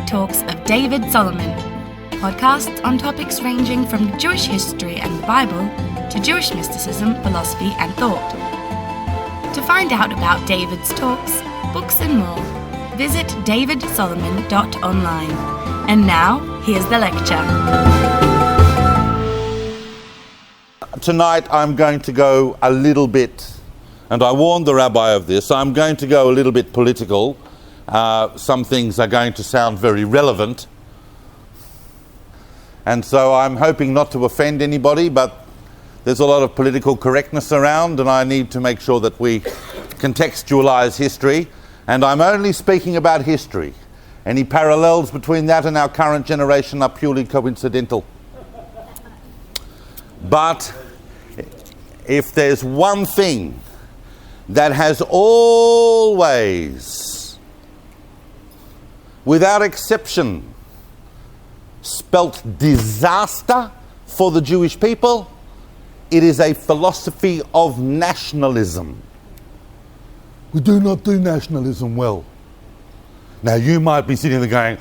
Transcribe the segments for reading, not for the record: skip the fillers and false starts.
Talks of David Solomon, podcasts on topics ranging from Jewish history and the Bible to Jewish mysticism, philosophy and thought. To find out about David's talks, books and more, visit davidsolomon.online. And now, here's the lecture. Tonight I'm going to go a little bit, and I warned the rabbi of this, I'm going to go a little bit political. Some things are going to sound very relevant. And so I'm hoping not to offend anybody, but there's a lot of political correctness around, and I need to make sure that we contextualize history. And I'm only speaking about history. Any parallels between that and our current generation are purely coincidental. But if there's one thing that has always, without exception, spelt disaster for the Jewish people, it is a philosophy of nationalism. We do not do nationalism well. Now you might be sitting there going,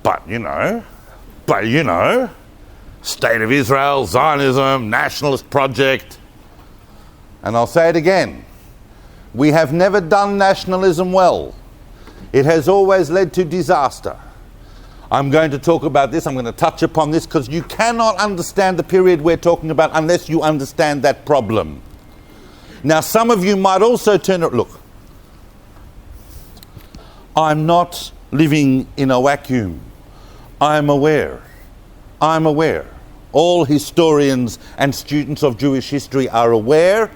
but you know, State of Israel, Zionism, nationalist project. And I'll say it again, we have never done nationalism well. It has always led to disaster. I'm going to talk about this, I'm going to touch upon this, because you cannot understand the period we're talking about unless you understand that problem. Now some of you might also look, I'm not living in a vacuum. I'm aware. All historians and students of Jewish history are aware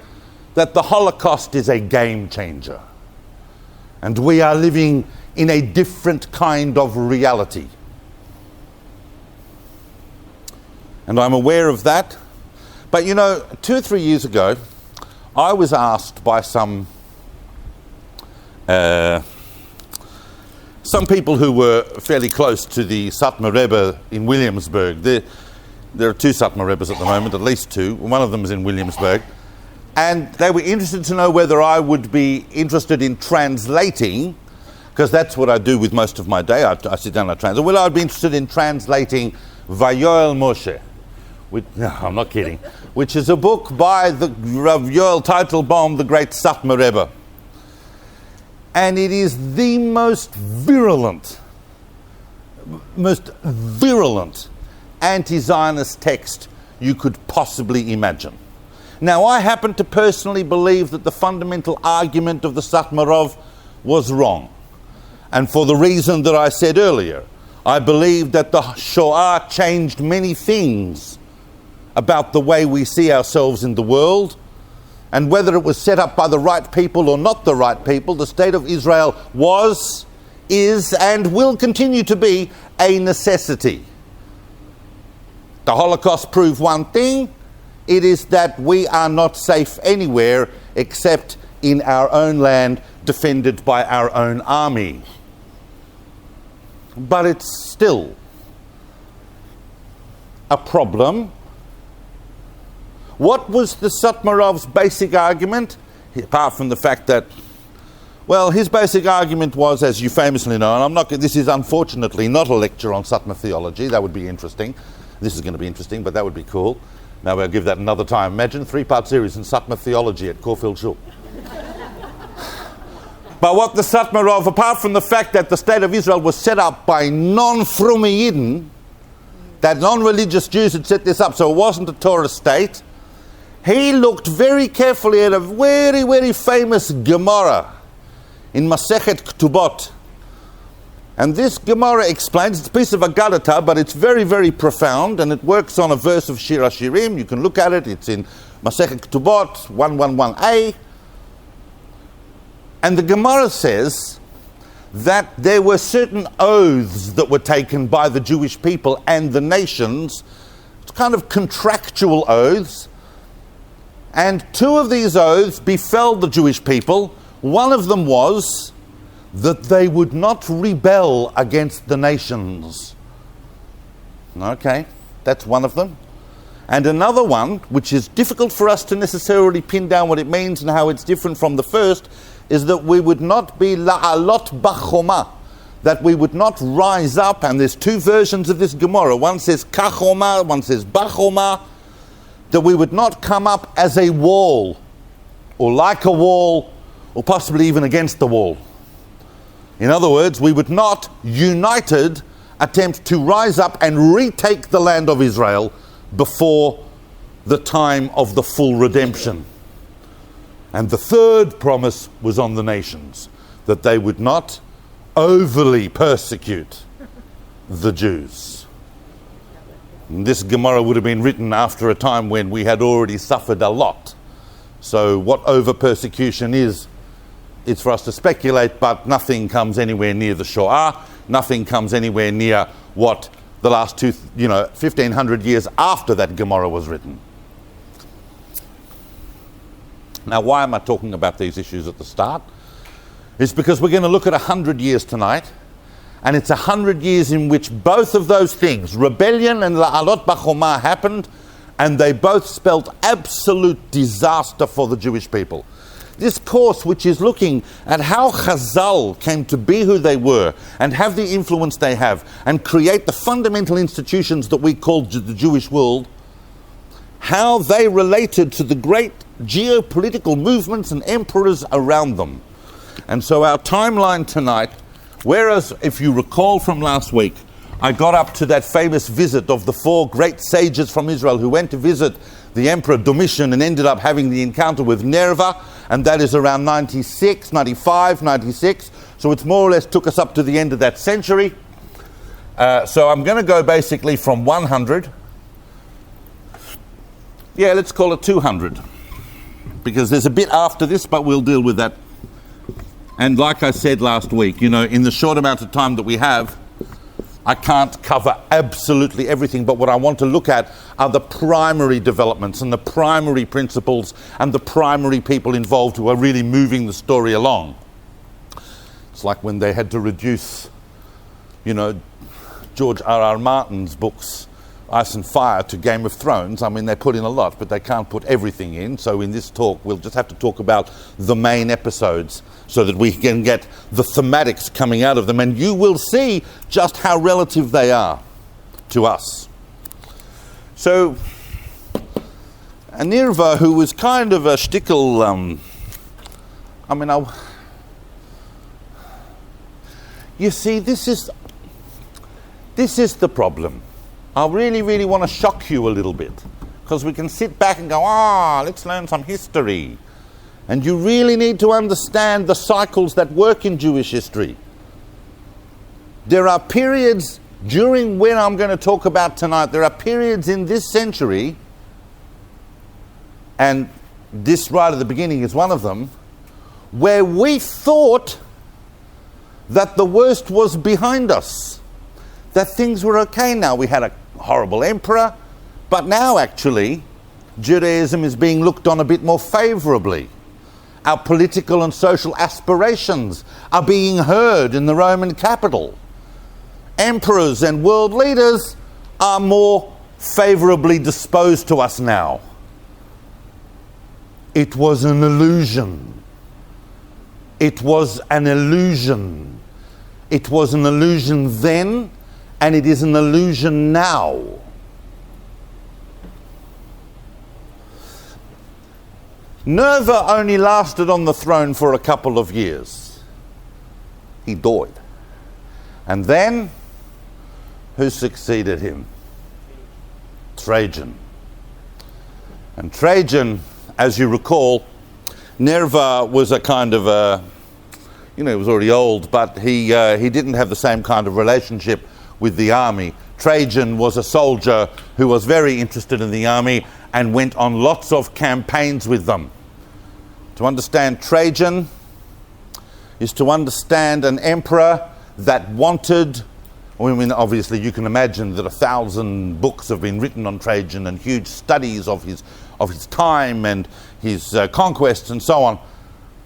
that the Holocaust is a game changer. And we are living in a different kind of reality. And I'm aware of that. But 2 or 3 years ago, I was asked by some people who were fairly close to the Satmar Rebbe in Williamsburg. There are 2 Satmar Rebbes at the moment, at least 2. One of them is in Williamsburg. And they were interested to know whether I would be interested in translating, because that's what I do with most of my day. I sit down and I translate. Well, I'd be interested in translating Vayoel Moshe. No, I'm not kidding. Which is a book by the Rav Yoel Teitelbaum, the great Satmar Rebbe. And it is the most virulent anti-Zionist text you could possibly imagine. Now, I happen to personally believe that the fundamental argument of the Satmarov was wrong. And for the reason that I said earlier, I believe that the Shoah changed many things about the way we see ourselves in the world. And whether it was set up by the right people or not the right people, the State of Israel was, is, and will continue to be a necessity. The Holocaust proved one thing. It is that we are not safe anywhere except in our own land, defended by our own army. But it's still a problem. What was the Satmarov's basic argument? Apart from the fact that, his basic argument was, as you famously know, and this is unfortunately not a lecture on Satmar theology. That would be interesting. This is going to be interesting, but that would be cool. Now we'll give that another time. Imagine 3-part series in Satmar theology at Caulfield Shul. But what the Satmarov, apart from the fact that the State of Israel was set up by non-Frumi Yidden, that non-religious Jews had set this up, so it wasn't a Torah state, he looked very carefully at a very, very famous Gemara in Masechet Ketubot. And this Gemara explains, it's a piece of Agadah, but it's very, very profound, and it works on a verse of Shir HaShirim. You can look at it. It's in Masechet Ketubot 111a. And the Gemara says that there were certain oaths that were taken by the Jewish people and the nations, kind of contractual oaths. And 2 of these oaths befell the Jewish people. One of them was that they would not rebel against the nations. Okay, that's one of them. And another one, which is difficult for us to necessarily pin down what it means and how it's different from the first, is that we would not be la'alot b'choma, that we would not rise up, and there's two versions of this Gemara. One says Kachoma, one says Bachoma, that we would not come up as a wall, or like a wall, or possibly even against the wall. In other words, we would not, united, attempt to rise up and retake the land of Israel before the time of the full redemption. And the third promise was on the nations, that they would not overly persecute the Jews. And this Gemara would have been written after a time when we had already suffered a lot. So what over persecution is, it's for us to speculate, but nothing comes anywhere near the Shoah. Nothing comes anywhere near what the last 1,500 years after that Gemara was written. Now, why am I talking about these issues at the start? It's because we're going to look at 100 years tonight, and it's 100 years in which both of those things, rebellion and La'alot B'chomah, happened, and they both spelt absolute disaster for the Jewish people. This course, which is looking at how Chazal came to be who they were and have the influence they have and create the fundamental institutions that we call the Jewish world, how they related to the great geopolitical movements and emperors around them. And so our timeline tonight, whereas if you recall from last week, I got up to that famous visit of the 4 great sages from Israel who went to visit the Emperor Domitian and ended up having the encounter with Nerva, and that is around 96, 95, 96. So it's more or less took us up to the end of that century. So I'm going to go basically from 100. Yeah, let's call it 200. Because there's a bit after this, but we'll deal with that. And like I said last week, in the short amount of time that we have, I can't cover absolutely everything, but what I want to look at are the primary developments and the primary principles and the primary people involved who are really moving the story along. It's like when they had to reduce, George R.R. Martin's books, Ice and Fire, to Game of Thrones. I mean, they put in a lot, but they can't put everything in. So in this talk, we'll just have to talk about the main episodes so that we can get the thematics coming out of them. And you will see just how relative they are to us. So, Nerva, who was kind of a shtickle, you see, this is the problem. I really, really want to shock you a little bit, because we can sit back and go, let's learn some history. And you really need to understand the cycles that work in Jewish history. There are periods during when I'm going to talk about tonight, there are periods in this century, and this right at the beginning is one of them, where we thought that the worst was behind us, that things were okay now. We had a horrible emperor, but now actually Judaism is being looked on a bit more favorably. Our political and social aspirations are being heard in the Roman capital. Emperors and world leaders are more favorably disposed to us now. It was an illusion. It was an illusion. It was an illusion then, and it is an illusion now. Nerva only lasted on the throne for a couple of years. He died. And then, who succeeded him? Trajan. And Trajan, as you recall, Nerva was a kind of a, he was already old, but he didn't have the same kind of relationship with the army. Trajan was a soldier who was very interested in the army and went on lots of campaigns with them. To understand Trajan is to understand an emperor that wanted, obviously you can imagine that 1,000 books have been written on Trajan and huge studies of his time and his conquests and so on.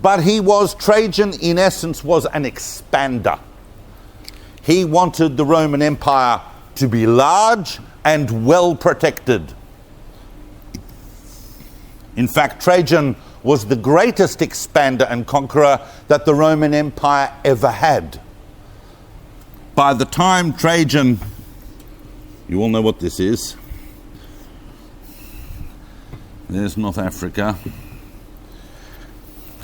But Trajan in essence was an expander. He wanted the Roman Empire to be large and well protected. In fact, Trajan was the greatest expander and conqueror that the Roman Empire ever had. by the time Trajan, you all know what this is. There's North Africa.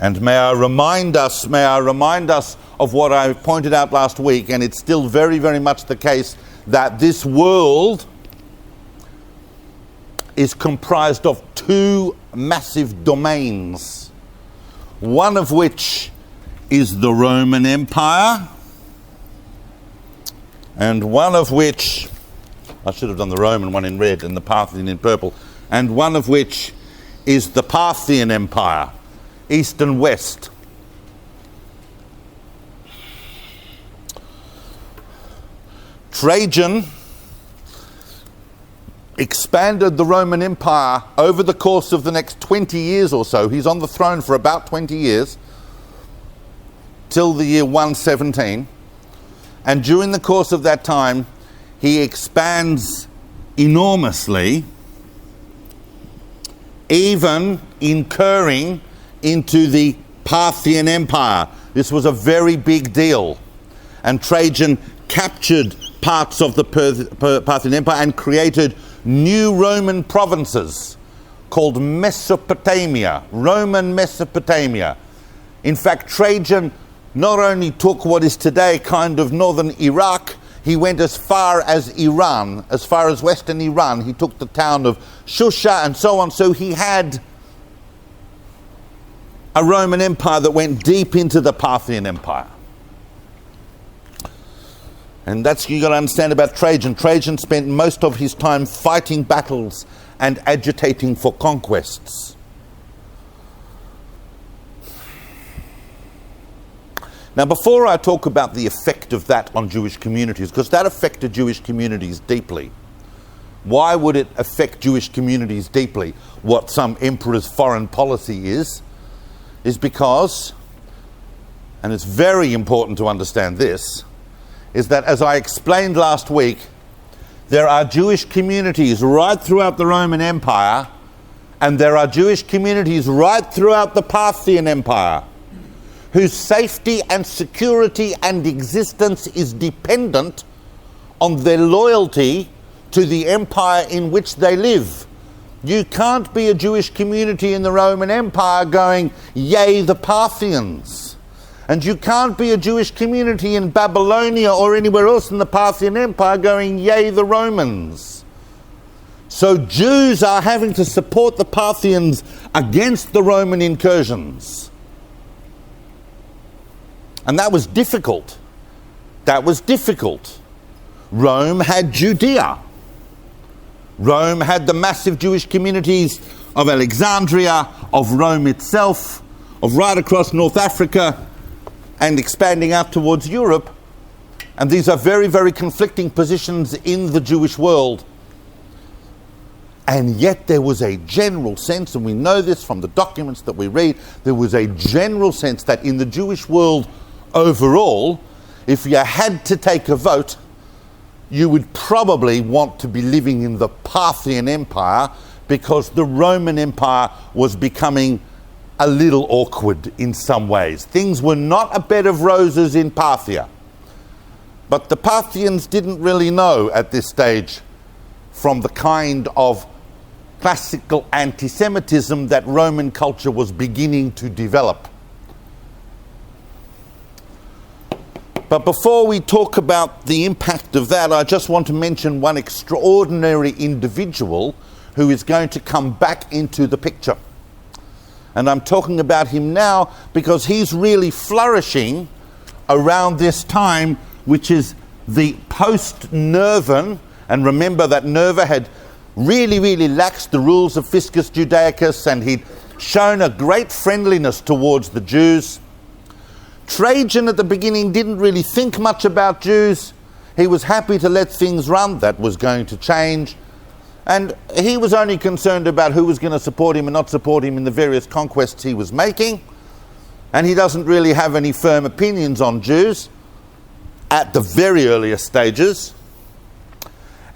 And may I remind us of what I pointed out last week, and it's still very, very much the case, that this world is comprised of two massive domains, one of which is the Roman Empire, and one of which, I should have done the Roman one in red and the Parthian in purple, and one of which is the Parthian Empire, east and west. Trajan expanded the Roman Empire over the course of the next 20 years or so. He's on the throne for about 20 years, till the year 117. And during the course of that time, he expands enormously, even incurring into the Parthian Empire. This was a very big deal. And Trajan captured parts of the Parthian Empire and created new Roman provinces called Mesopotamia, Roman Mesopotamia. In fact, Trajan not only took what is today kind of northern Iraq, he went as far as Iran, as far as western Iran. He took the town of Shusha and so on. So he had a Roman Empire that went deep into the Parthian Empire. And that's, you got to understand about Trajan. Trajan spent most of his time fighting battles and agitating for conquests. Now, before I talk about the effect of that on Jewish communities, because that affected Jewish communities deeply. Why would it affect Jewish communities deeply? What some emperor's foreign policy is because, and it's very important to understand this, is that, as I explained last week, there are Jewish communities right throughout the Roman Empire, and there are Jewish communities right throughout the Parthian Empire, whose safety and security and existence is dependent on their loyalty to the empire in which they live. You can't be a Jewish community in the Roman Empire going, yay the Parthians. And you can't be a Jewish community in Babylonia or anywhere else in the Parthian Empire going, yay the Romans. So Jews are having to support the Parthians against the Roman incursions. And that was difficult. That was difficult. Rome had Judea. Rome had the massive Jewish communities of Alexandria, of Rome itself, of right across North Africa, and expanding out towards Europe. And these are very, very conflicting positions in the Jewish world. And yet there was a general sense, and we know this from the documents that we read, there was a general sense that in the Jewish world overall, if you had to take a vote, you would probably want to be living in the Parthian Empire, because the Roman Empire was becoming a little awkward in some ways. Things were not a bed of roses in Parthia. But the Parthians didn't really know at this stage from the kind of classical anti-Semitism that Roman culture was beginning to develop. But before we talk about the impact of that, I just want to mention one extraordinary individual who is going to come back into the picture. And I'm talking about him now because he's really flourishing around this time, which is the post-Nervan. And remember that Nerva had really, really laxed the rules of Fiscus Judaicus, and he'd shown a great friendliness towards the Jews. Trajan at the beginning didn't really think much about Jews. He was happy to let things run. That was going to change. And he was only concerned about who was going to support him and not support him in the various conquests he was making. And he doesn't really have any firm opinions on Jews at the very earliest stages.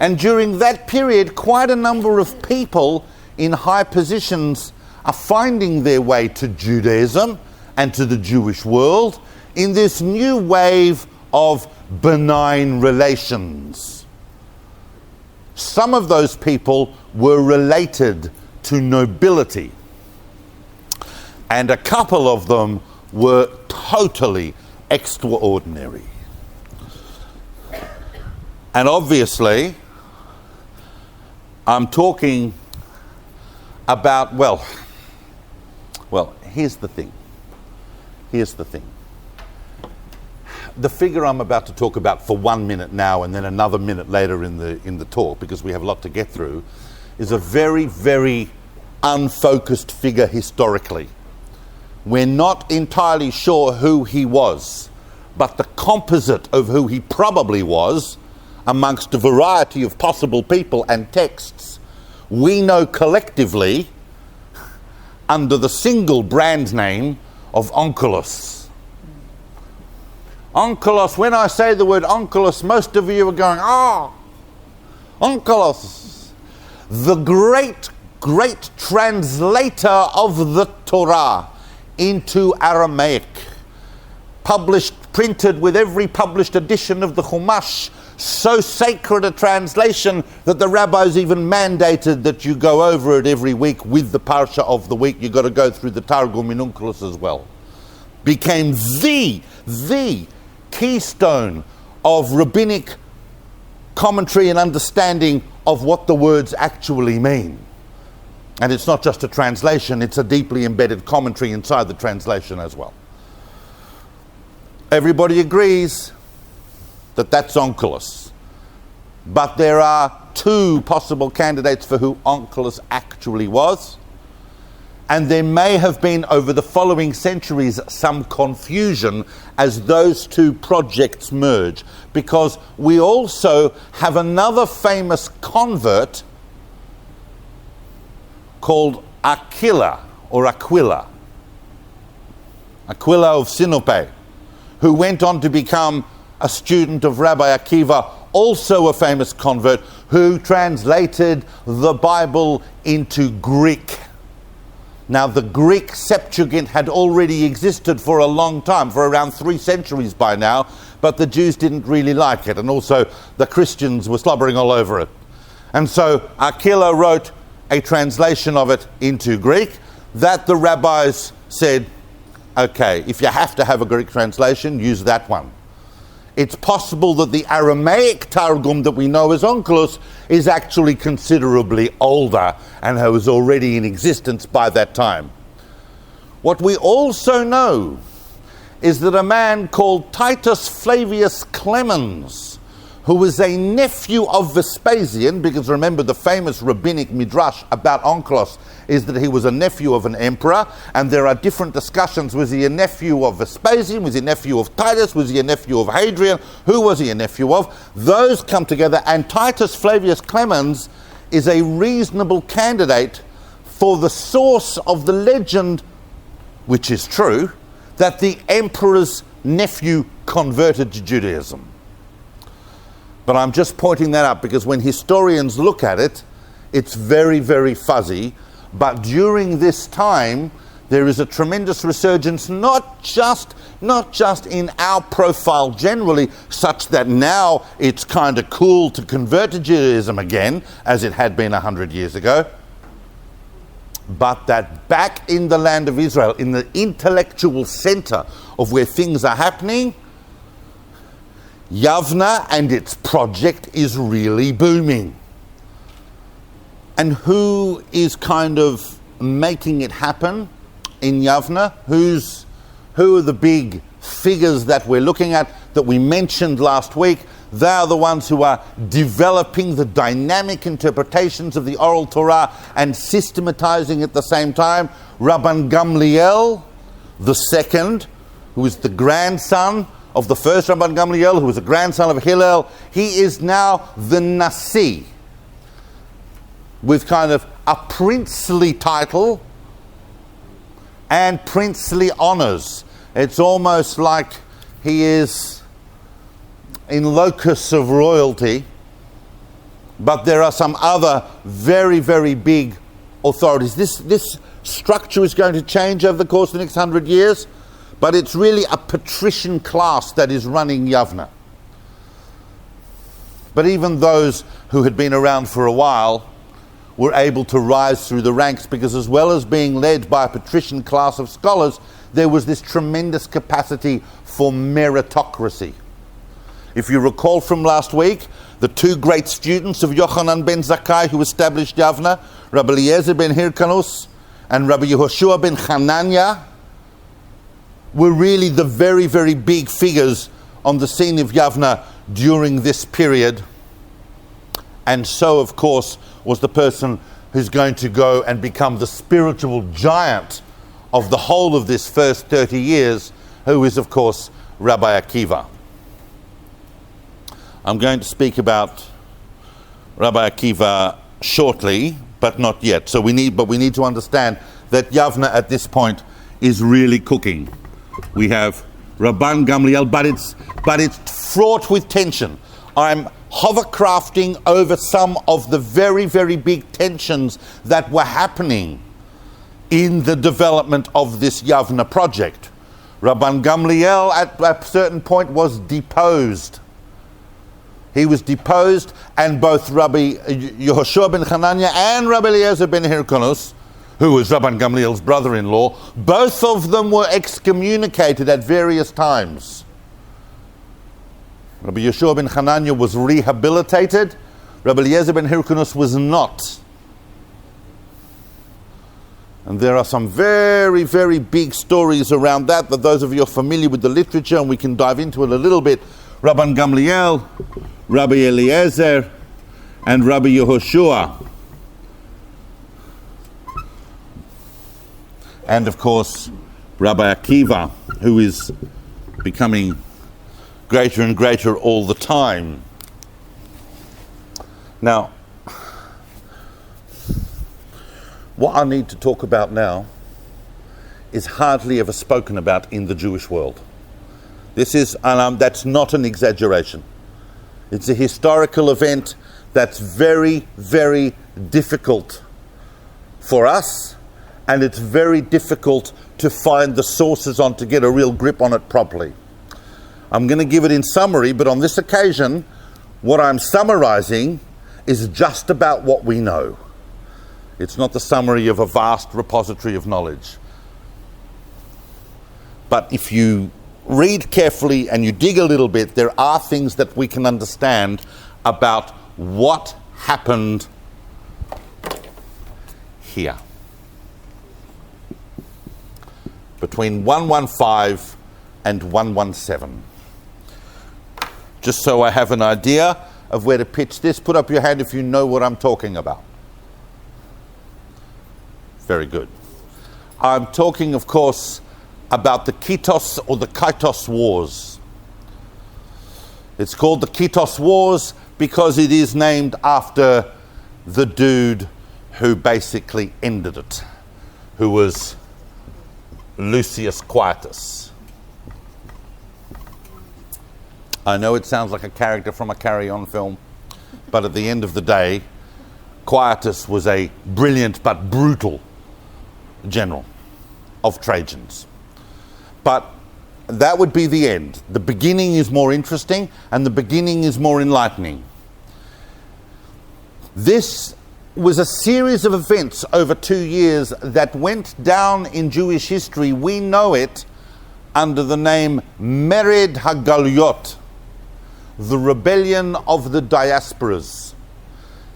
And during that period, quite a number of people in high positions are finding their way to Judaism and to the Jewish world in this new wave of benign relations. Some of those people were related to nobility, and a couple of them were totally extraordinary. And obviously, I'm talking about, well, here's the thing. The figure I'm about to talk about for 1 minute now and then another minute later in the talk, because we have a lot to get through, is a very, very unfocused figure historically. We're not entirely sure who he was, but the composite of who he probably was, amongst a variety of possible people and texts, we know collectively under the single brand name of Onkelos. Onkelos, when I say the word Onkelos, most of you are going, Onkelos, the great, great translator of the Torah into Aramaic, printed with every published edition of the Chumash, so sacred a translation that the rabbis even mandated that you go over it every week with the parsha of the week. You've got to go through the Targum in Onkelos as well. Became the keystone of rabbinic commentary and understanding of what the words actually mean. And it's not just a translation, it's a deeply embedded commentary inside the translation as well. Everybody agrees that that's Onkelos. But there are two possible candidates for who Onkelos actually was. And there may have been, over the following centuries, some confusion as those two projects merge. Because we also have another famous convert called Aquila of Sinope, who went on to become a student of Rabbi Akiva, also a famous convert, who translated the Bible into Greek. Now, the Greek Septuagint had already existed for a long time, for around 3 centuries by now, but the Jews didn't really like it, and also the Christians were slobbering all over it. And so Aquila wrote a translation of it into Greek that the rabbis said, okay, if you have to have a Greek translation, use that one. It's possible that the Aramaic Targum that we know as Onkelos is actually considerably older and was already in existence by that time. What we also know is that a man called Titus Flavius Clemens, who was a nephew of Vespasian, because remember the famous rabbinic midrash about Onkelos is that he was a nephew of an emperor, and there are different discussions. Was he a nephew of Vespasian? Was he a nephew of Titus? Was he a nephew of Hadrian? Who was he a nephew of? Those come together, and Titus Flavius Clemens is a reasonable candidate for the source of the legend, which is true, that the emperor's nephew converted to Judaism. But I'm just pointing that out because when historians look at it, it's very, very fuzzy. But during this time, there is a tremendous resurgence, not just in our profile generally, such that now it's kind of cool to convert to Judaism again, as it had been 100 years ago, but that back in the land of Israel, in the intellectual center of where things are happening, Yavna and its project is really booming. And who is kind of making it happen in Yavna? Who are the big figures that we're looking at that we mentioned last week? They are the ones who are developing the dynamic interpretations of the oral Torah and systematizing at the same time. Rabban Gamliel II, who is the grandson of the first Rabban Gamliel, who was the grandson of Hillel. He is now the Nasi, with kind of a princely title and princely honors. It's almost like he is in locus of royalty, but there are some other very, very big authorities. This structure is going to change over the course of the next 100 years, but it's really a patrician class that is running Yavne. But even those who had been around for a while were able to rise through the ranks, because as well as being led by a patrician class of scholars, there was this tremendous capacity for meritocracy. If you recall from last week, the two great students of Yochanan ben Zakkai who established Yavne, Rabbi Eliezer ben Hyrcanus and Rabbi Yehoshua ben Hanania, were really the very, very big figures on the scene of Yavne during this period. And so, of course, was the person who's going to go and become the spiritual giant of the whole of this first 30 years, who is, of course, Rabbi Akiva. I'm going to speak about Rabbi Akiva shortly, but not yet. So we need to understand that Yavne at this point is really cooking. We have Rabban Gamliel, but it's fraught with tension. I'm hovercrafting over some of the very, very big tensions that were happening in the development of this Yavne project. Rabban Gamliel at a certain point was deposed. He was deposed, and both Rabbi Yehoshua ben Hanania and Rabbi Eliezer ben Hyrcanus, who was Rabban Gamliel's brother-in-law, both of them were excommunicated at various times. Rabbi Yehoshua ben Hanania was rehabilitated. Rabbi Eliezer ben Hyrcanus was not. And there are some very, very big stories around that those of you are familiar with the literature, and we can dive into it a little bit. Rabban Gamliel, Rabbi Eliezer, and Rabbi Yehoshua. And of course, Rabbi Akiva, who is becoming greater and greater all the time. Now, what I need to talk about now is hardly ever spoken about in the Jewish world. This is, that's not an exaggeration. It's a historical event that's very, very difficult for us, and it's very difficult to find the sources on to get a real grip on it properly. I'm going to give it in summary, but on this occasion, what I'm summarizing is just about what we know. It's not the summary of a vast repository of knowledge. But if you read carefully and you dig a little bit, there are things that we can understand about what happened here. Between 115 and 117. Just so I have an idea of where to pitch this, put up your hand if you know what I'm talking about. Very good. I'm talking, of course, about the Kitos or the Kito Wars. It's called the Kito Wars because it is named after the dude who basically ended it, who was Lucius Quietus. I know it sounds like a character from a Carry On film, but at the end of the day, Quietus was a brilliant but brutal general of Trajans. But that would be the end. The beginning is more interesting, and the beginning is more enlightening. This was a series of events over 2 years that went down in Jewish history. We know it under the name Mered HaGaluyot, the rebellion of the Diasporas.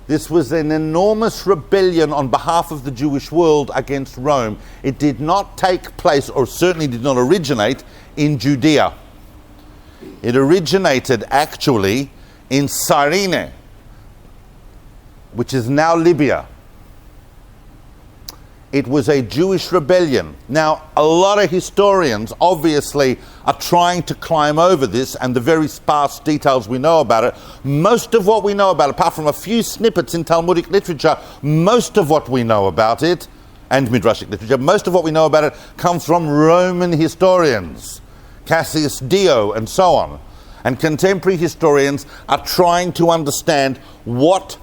This was an enormous rebellion on behalf of the Jewish world against Rome. It did not take place, or certainly did not originate, in Judea. It originated actually in Cyrene, which is now Libya. It was a Jewish rebellion. Now, a lot of historians obviously are trying to climb over this and the very sparse details we know about it. Most of what we know about it, apart from a few snippets in Talmudic literature, most of what we know about it, and Midrashic literature, most of what we know about it comes from Roman historians, Cassius Dio and so on. And contemporary historians are trying to understand what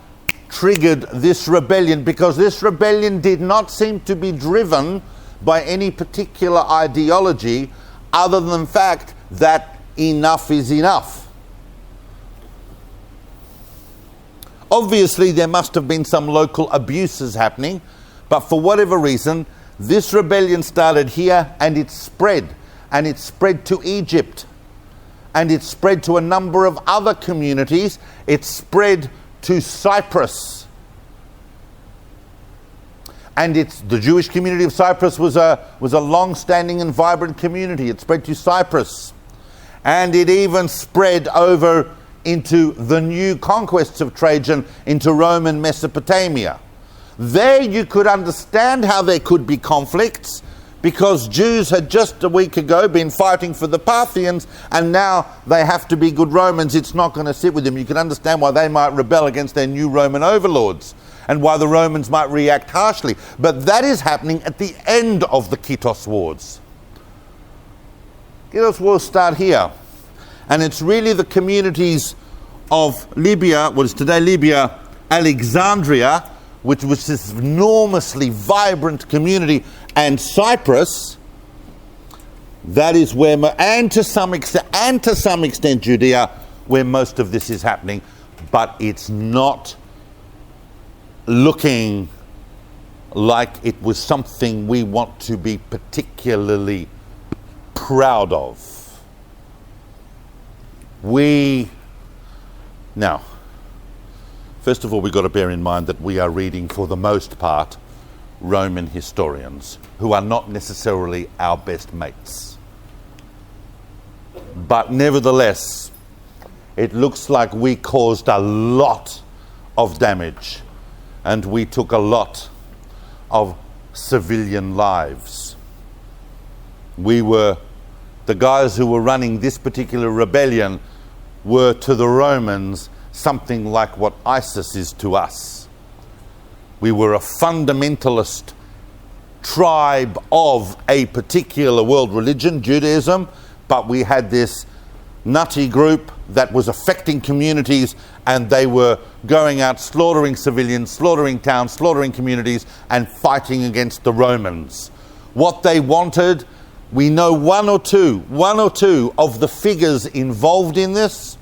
triggered this rebellion, because this rebellion did not seem to be driven by any particular ideology other than the fact that enough is enough. Obviously, there must have been some local abuses happening, but for whatever reason, this rebellion started here and it spread to Egypt, and it spread to a number of other communities. It spread to Cyprus. And the Jewish community of Cyprus was a long-standing and vibrant community. It spread to Cyprus. And it even spread over into the new conquests of Trajan, into Roman Mesopotamia. There you could understand how there could be conflicts, because Jews had just a week ago been fighting for the Parthians, and now they have to be good Romans. It's not going to sit with them. You can understand why they might rebel against their new Roman overlords, and why the Romans might react harshly. But that is happening at the end of the Kito Wars. Kito Wars start here, and it's really the communities of Libya, what is today Libya, Alexandria, which was this enormously vibrant community, and Cyprus. That is where, and to some extent Judea, where most of this is happening. But it's not looking like it was something we want to be particularly proud of. Now, first of all, we've got to bear in mind that we are reading, for the most part, Roman historians who are not necessarily our best mates. But nevertheless, it looks like we caused a lot of damage, and we took a lot of civilian lives. The guys who were running this particular rebellion were to the Romans something like what ISIS is to us. We were a fundamentalist tribe of a particular world religion, Judaism, but we had this nutty group that was affecting communities, and they were going out slaughtering civilians, slaughtering towns, slaughtering communities, and fighting against the Romans. What they wanted, we know one or two of the figures involved in this,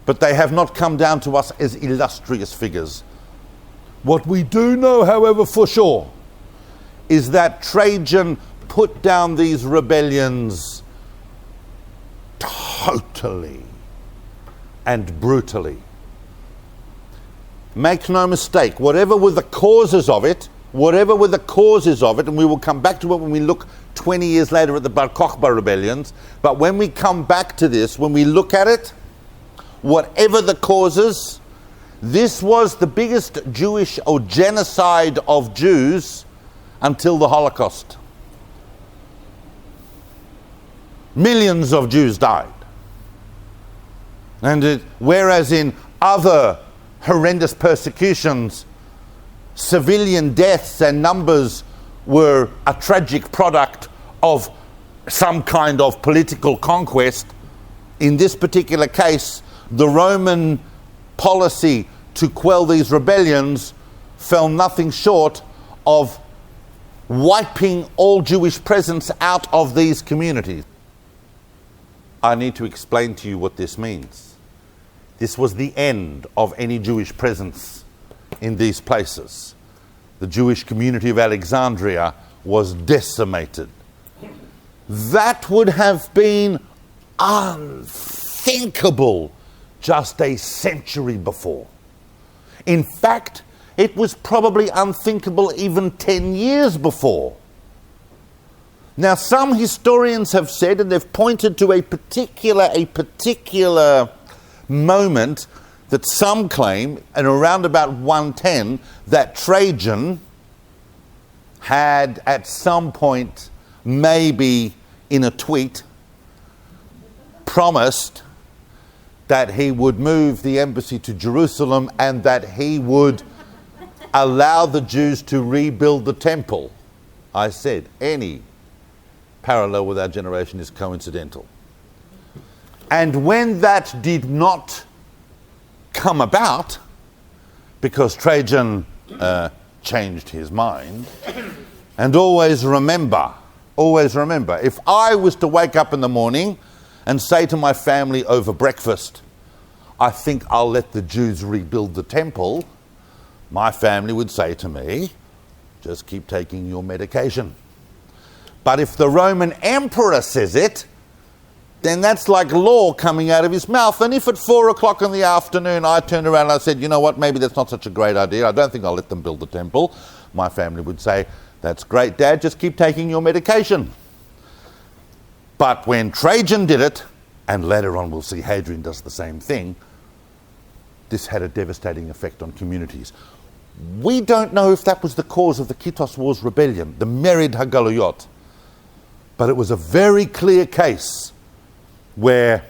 but they have not come down to us as illustrious figures. What we do know, however, for sure, is that Trajan put down these rebellions totally and brutally. Make no mistake, whatever were the causes of it, and we will come back to it when we look 20 years later at the Bar Kokhba rebellions, but when we come back to this, when we look at it, whatever the causes, this was the biggest Jewish or genocide of Jews until the Holocaust. Millions of Jews died. And whereas in other horrendous persecutions, civilian deaths and numbers were a tragic product of some kind of political conquest, in this particular case, the Roman policy to quell these rebellions fell nothing short of wiping all Jewish presence out of these communities. I need to explain to you what this means. This was the end of any Jewish presence in these places. The Jewish community of Alexandria was decimated. That would have been unthinkable just a century before. In fact, it was probably unthinkable even 10 years before. Now, some historians have said, and they've pointed to a particular moment that some claim, and around about 110, that Trajan had at some point, maybe in a tweet, promised that he would move the embassy to Jerusalem and that he would allow the Jews to rebuild the temple. I said, any parallel with our generation is coincidental. And when that did not come about, because Trajan changed his mind, and always remember, always remember, if I was to wake up in the morning and say to my family over breakfast, I think I'll let the Jews rebuild the temple, my family would say to me, just keep taking your medication. But if the Roman emperor says it, then that's like law coming out of his mouth. And if at 4 o'clock in the afternoon I turned around and I said, you know what, maybe that's not such a great idea, I don't think I'll let them build the temple, my family would say, that's great, Dad, just keep taking your medication. But when Trajan did it, and later on we'll see Hadrian does the same thing, this had a devastating effect on communities. We don't know if that was the cause of the Kito Wars rebellion, the Merid HaGaluyot, but it was a very clear case where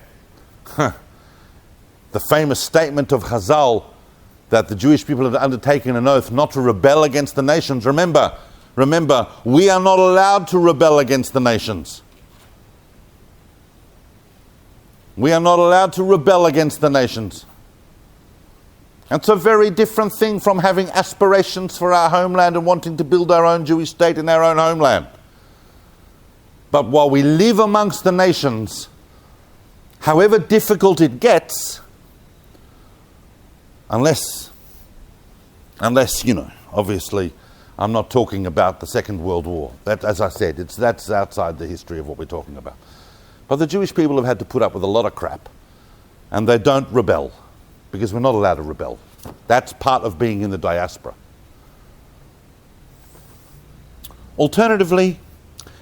the famous statement of Chazal that the Jewish people had undertaken an oath not to rebel against the nations. Remember, we are not allowed to rebel against the nations. We are not allowed to rebel against the nations. It's a very different thing from having aspirations for our homeland and wanting to build our own Jewish state in our own homeland. But while we live amongst the nations, however difficult it gets, unless, obviously, I'm not talking about the Second World War. That, as I said, that's outside the history of what we're talking about. But the Jewish people have had to put up with a lot of crap, and they don't rebel, because we're not allowed to rebel. That's part of being in the diaspora. Alternatively,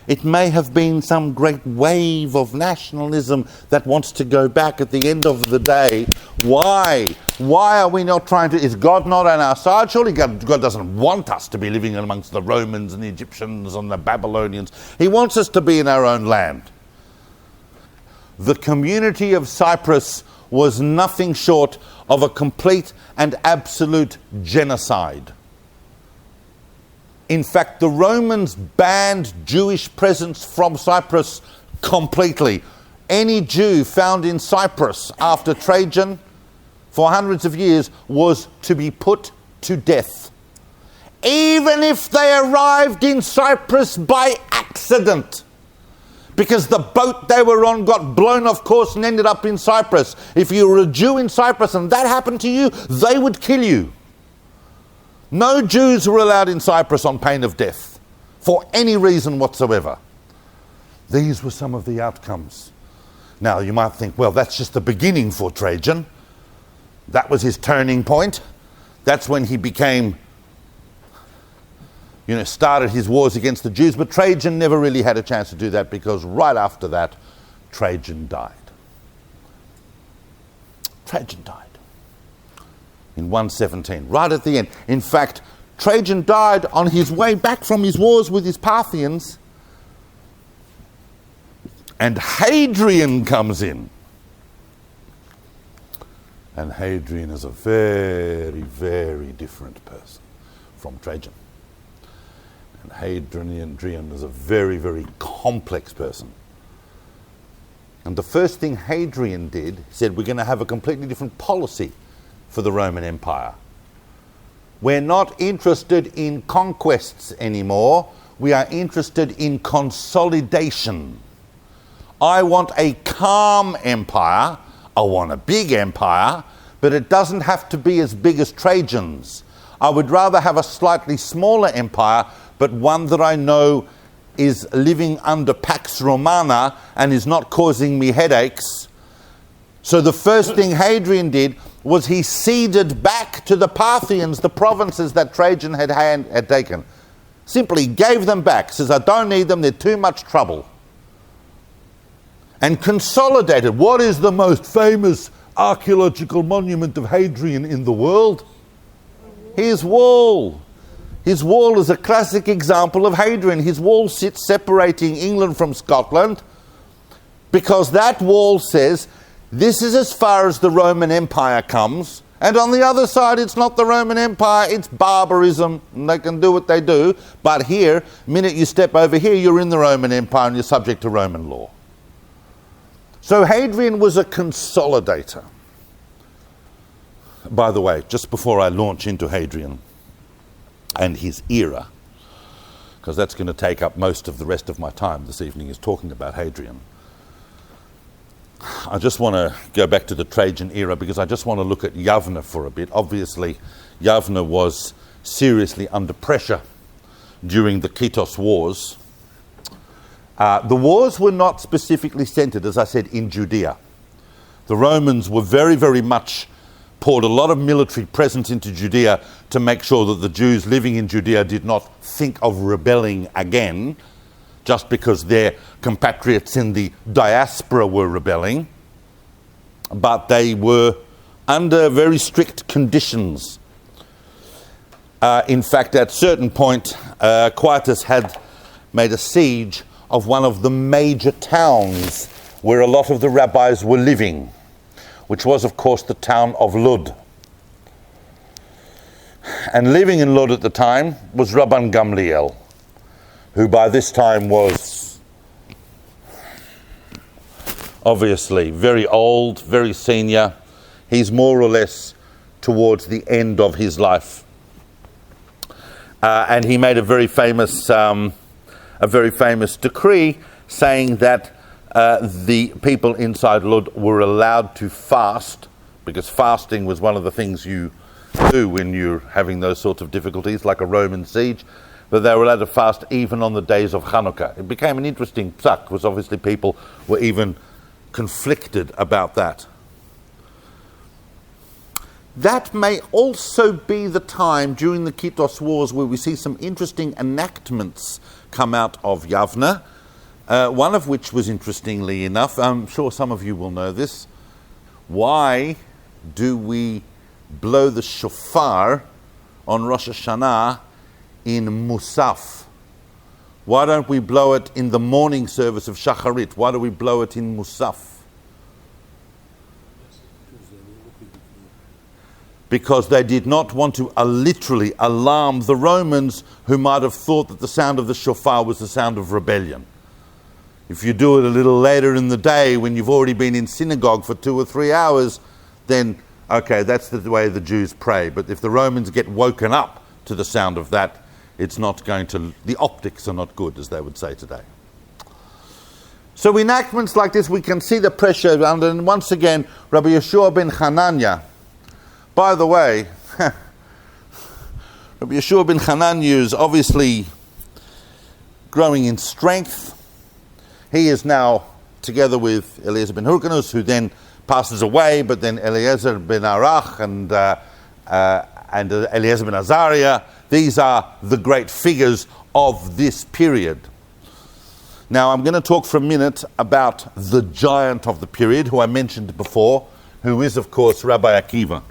it may have been some great wave of nationalism that wants to go back at the end of the day. Why? Why are we not trying to... Is God not on our side? Surely God doesn't want us to be living amongst the Romans and the Egyptians and the Babylonians. He wants us to be in our own land. The community of Cyprus was nothing short of a complete and absolute genocide. In fact, the Romans banned Jewish presence from Cyprus completely. Any Jew found in Cyprus after Trajan for hundreds of years was to be put to death. Even if they arrived in Cyprus by accident. Because the boat they were on got blown off course and ended up in Cyprus. If you were a Jew in Cyprus and that happened to you, they would kill you. No Jews were allowed in Cyprus on pain of death, for any reason whatsoever. These were some of the outcomes. Now, you might think, well, that's just the beginning for Trajan. That was his turning point. That's when he became, started his wars against the Jews. But Trajan never really had a chance to do that, because right after that, Trajan died. Trajan died. In 117, right at the end. In fact, Trajan died on his way back from his wars with his Parthians, and Hadrian comes in. And Hadrian is a very, very different person from Trajan. And Hadrian is a very, very complex person. And the first thing Hadrian did, he said, we're going to have a completely different policy for the Roman Empire. We're not interested in conquests anymore. We are interested in consolidation. I want a calm empire. I want a big empire, but it doesn't have to be as big as Trajan's. I would rather have a slightly smaller empire, but one that I know is living under Pax Romana and is not causing me headaches. So the first thing Hadrian did was he ceded back to the Parthians the provinces that Trajan had taken. Simply gave them back. Says, I don't need them, they're too much trouble. And consolidated. What is the most famous archaeological monument of Hadrian in the world? His wall. His wall is a classic example of Hadrian. His wall sits separating England from Scotland, because that wall says, this is as far as the Roman Empire comes, and on the other side it's not the Roman Empire, it's barbarism, and they can do what they do, but here, the minute you step over here, you're in the Roman Empire and you're subject to Roman law. So Hadrian was a consolidator. By the way, just before I launch into Hadrian and his era, because that's going to take up most of the rest of my time this evening, is talking about Hadrian. I just want to go back to the Trajan era because I just want to look at Yavne for a bit. Obviously, Yavne was seriously under pressure during the Kito Wars. The wars were not specifically centered, as I said, in Judea. The Romans were very, very much poured a lot of military presence into Judea to make sure that the Jews living in Judea did not think of rebelling again just because their compatriots in the diaspora were rebelling. But they were under very strict conditions. In fact, at a certain point, Quietus had made a siege of one of the major towns where a lot of the rabbis were living, which was, of course, the town of Lud. And living in Lud at the time was Rabban Gamliel, who by this time was obviously very old, very senior. He's more or less towards the end of his life. And he made a very famous decree saying that the people inside Lud were allowed to fast, because fasting was one of the things you do when you're having those sorts of difficulties, like a Roman siege, but they were allowed to fast even on the days of Hanukkah. It became an interesting psak, because obviously people were even conflicted about that. That may also be the time during the Kito Wars where we see some interesting enactments come out of Yavne, one of which was, interestingly enough, I'm sure some of you will know this. Why do we blow the shofar on Rosh Hashanah in Musaf? Why don't we blow it in the morning service of Shacharit? Why do we blow it in Musaf? Because they did not want to literally alarm the Romans, who might have thought that the sound of the shofar was the sound of rebellion. If you do it a little later in the day when you've already been in synagogue for 2 or 3 hours, then okay, that's the way the Jews pray. But if the Romans get woken up to the sound of that, it's not going to, the optics are not good, as they would say today. So enactments like this, we can see the pressure. And once again, Rabbi Yeshua ben Hanania, by the way, Rabbi Yeshua ben Hanania is obviously growing in strength. He is now together with Eliezer ben Hyrcanus, who then passes away, but then Eliezer ben Arach and Eliezer ben Azariah, these are the great figures of this period. Now I'm going to talk for a minute about the giant of the period, who I mentioned before, who is, of course, Rabbi Akiva.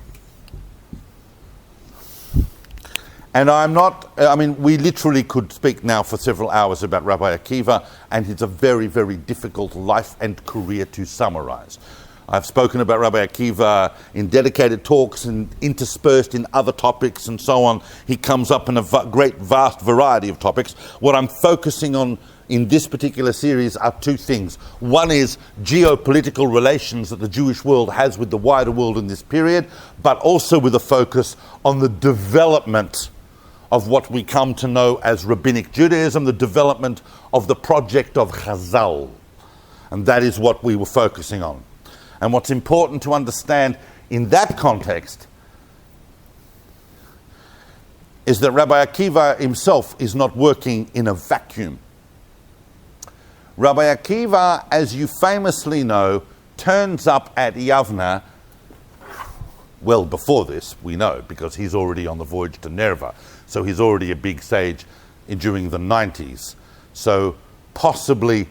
And we literally could speak now for several hours about Rabbi Akiva, and it's a very, very difficult life and career to summarize. I've spoken about Rabbi Akiva in dedicated talks and interspersed in other topics and so on. He comes up in a great, vast variety of topics. What I'm focusing on in this particular series are 2 things. One is geopolitical relations that the Jewish world has with the wider world in this period, but also with a focus on the development of what we come to know as Rabbinic Judaism, the development of the project of Chazal. And that is what we were focusing on. And what's important to understand in that context is that Rabbi Akiva himself is not working in a vacuum. Rabbi Akiva, as you famously know, turns up at Yavne well before this, we know, because he's already on the voyage to Nerva. So he's already a big sage during the 90s. So possibly,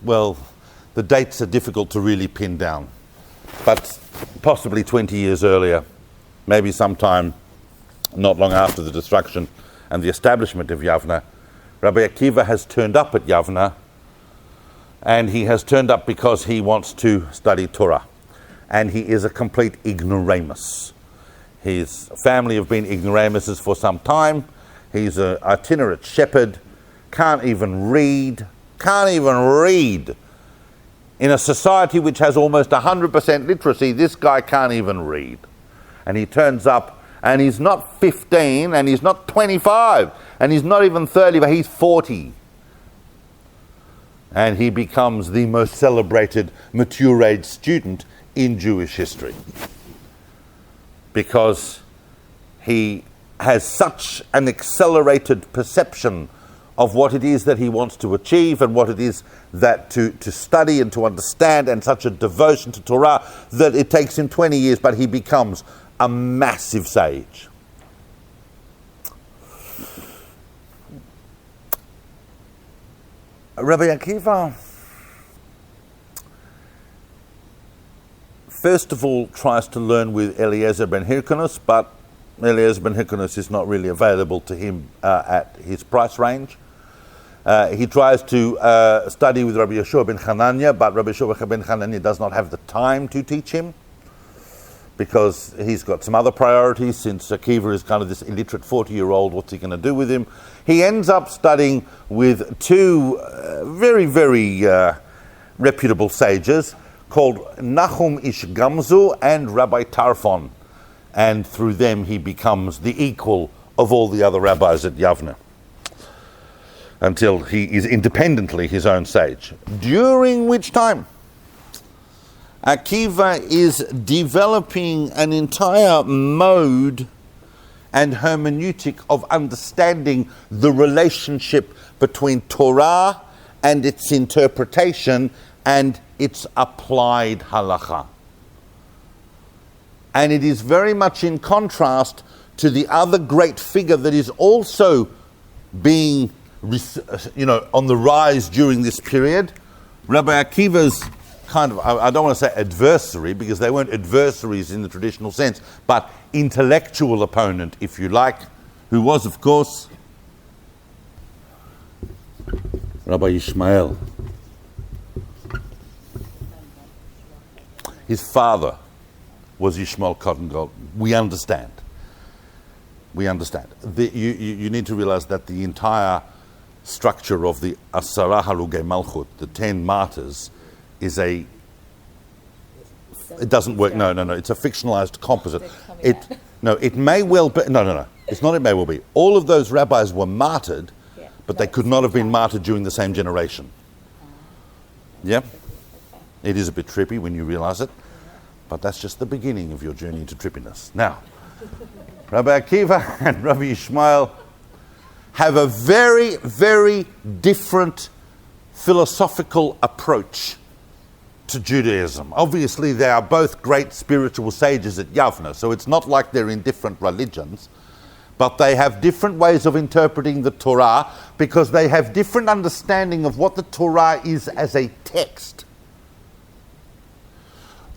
well, the dates are difficult to really pin down, but possibly 20 years earlier, maybe sometime not long after the destruction and the establishment of Yavne, Rabbi Akiva has turned up at Yavne, and he has turned up because he wants to study Torah. And he is a complete ignoramus. His family have been ignoramuses for some time. He's an itinerant shepherd, can't even read. In a society which has almost 100% literacy, this guy can't even read. And he turns up And he's not 15, and he's not 25, and he's not even 30, but he's 40. And he becomes the most celebrated mature age student in Jewish history, because he has such an accelerated perception of what it is that he wants to achieve and what it is that to study and to understand, and such a devotion to Torah that it takes him 20 years, but he becomes a massive sage. Rabbi Akiva, first of all, tries to learn with Eliezer ben Hyrcanus, but Eliezer ben Hyrcanus is not really available to him at his price range. He tries to study with Rabbi Yeshua ben Hanania, but Rabbi Yeshua ben Hanania does not have the time to teach him, because he's got some other priorities. Since Akiva is kind of this illiterate 40-year-old, what's he going to do with him? He ends up studying with two very, very reputable sages called Nahum Ish Gamzu and Rabbi Tarfon. And through them he becomes the equal of all the other rabbis at Yavne, until he is independently his own sage. During which time Akiva is developing an entire mode and hermeneutic of understanding the relationship between Torah and its interpretation and its applied halacha. And it is very much in contrast to the other great figure that is also being, on the rise during this period, Rabbi Akiva's kind of, I don't want to say adversary, because they weren't adversaries in the traditional sense, but intellectual opponent, if you like, who was, of course, Rabbi Ishmael. His father was Ishmael Cotton Gold. We understand. You need to realize that the entire structure of the Asara Harugei Malchut, the 10 martyrs, is it doesn't work. No. It's a fictionalized composite. It may well be. No. It's not. It may well be. All of those rabbis were martyred, but they could not have been martyred during the same generation. Yeah, it is a bit trippy when you realize it, but that's just the beginning of your journey into trippiness. Now, Rabbi Akiva and Rabbi Ishmael have a very, very different philosophical approach to Judaism. Obviously, they are both great spiritual sages at Yavne, so it's not like they're in different religions, but they have different ways of interpreting the Torah, because they have different understanding of what the Torah is as a text.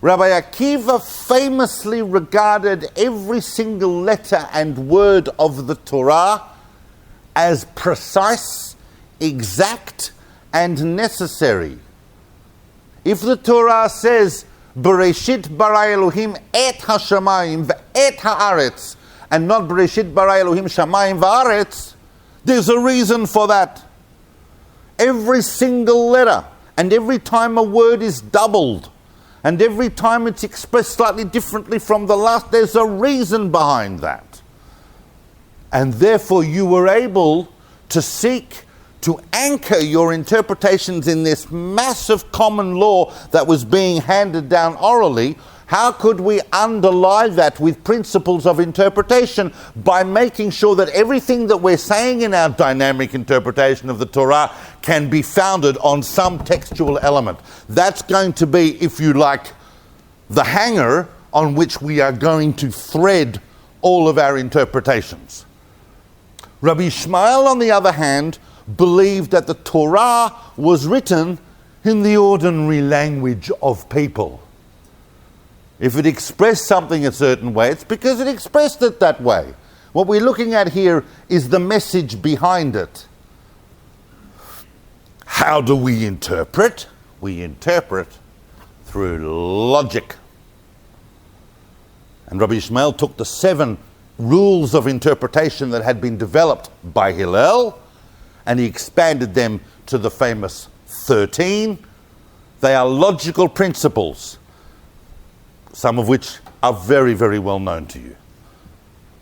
Rabbi Akiva famously regarded every single letter and word of the Torah as precise, exact, and necessary. If the Torah says, Bereshit bara Elohim et hashamayim ve'et haaretz, and not Bereshit bara Elohim shamayim va'aretz, there's a reason for that. Every single letter, and every time a word is doubled, and every time it's expressed slightly differently from the last, there's a reason behind that. And therefore you were able to seek to anchor your interpretations in this massive common law that was being handed down orally. How could we underlie that with principles of interpretation? By making sure that everything that we're saying in our dynamic interpretation of the Torah can be founded on some textual element. That's going to be, if you like, the hanger on which we are going to thread all of our interpretations. Rabbi Ishmael, on the other hand, believed that the Torah was written in the ordinary language of people. If it expressed something a certain way, it's because it expressed it that way. What we're looking at here is the message behind it. How do we interpret? We interpret through logic. And Rabbi Ishmael took the 7 rules of interpretation that had been developed by Hillel, and he expanded them to the famous 13. They are logical principles, some of which are very, very well known to you.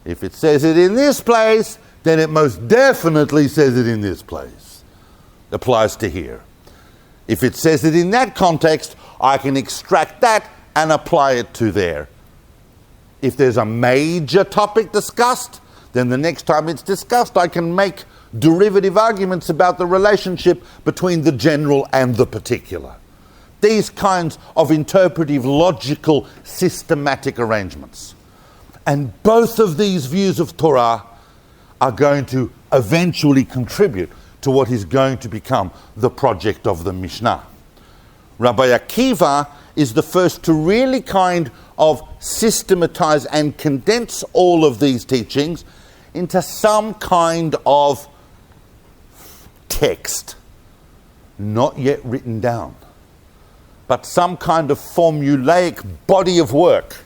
If it says it in this place, then it most definitely says it in this place. Applies to here. If it says it in that context, I can extract that and apply it to there. If there's a major topic discussed, then the next time it's discussed, I can make derivative arguments about the relationship between the general and the particular. These kinds of interpretive, logical, systematic arrangements. And both of these views of Torah are going to eventually contribute to what is going to become the project of the Mishnah. Rabbi Akiva is the first to really kind of systematize and condense all of these teachings into some kind of text, not yet written down, but some kind of formulaic body of work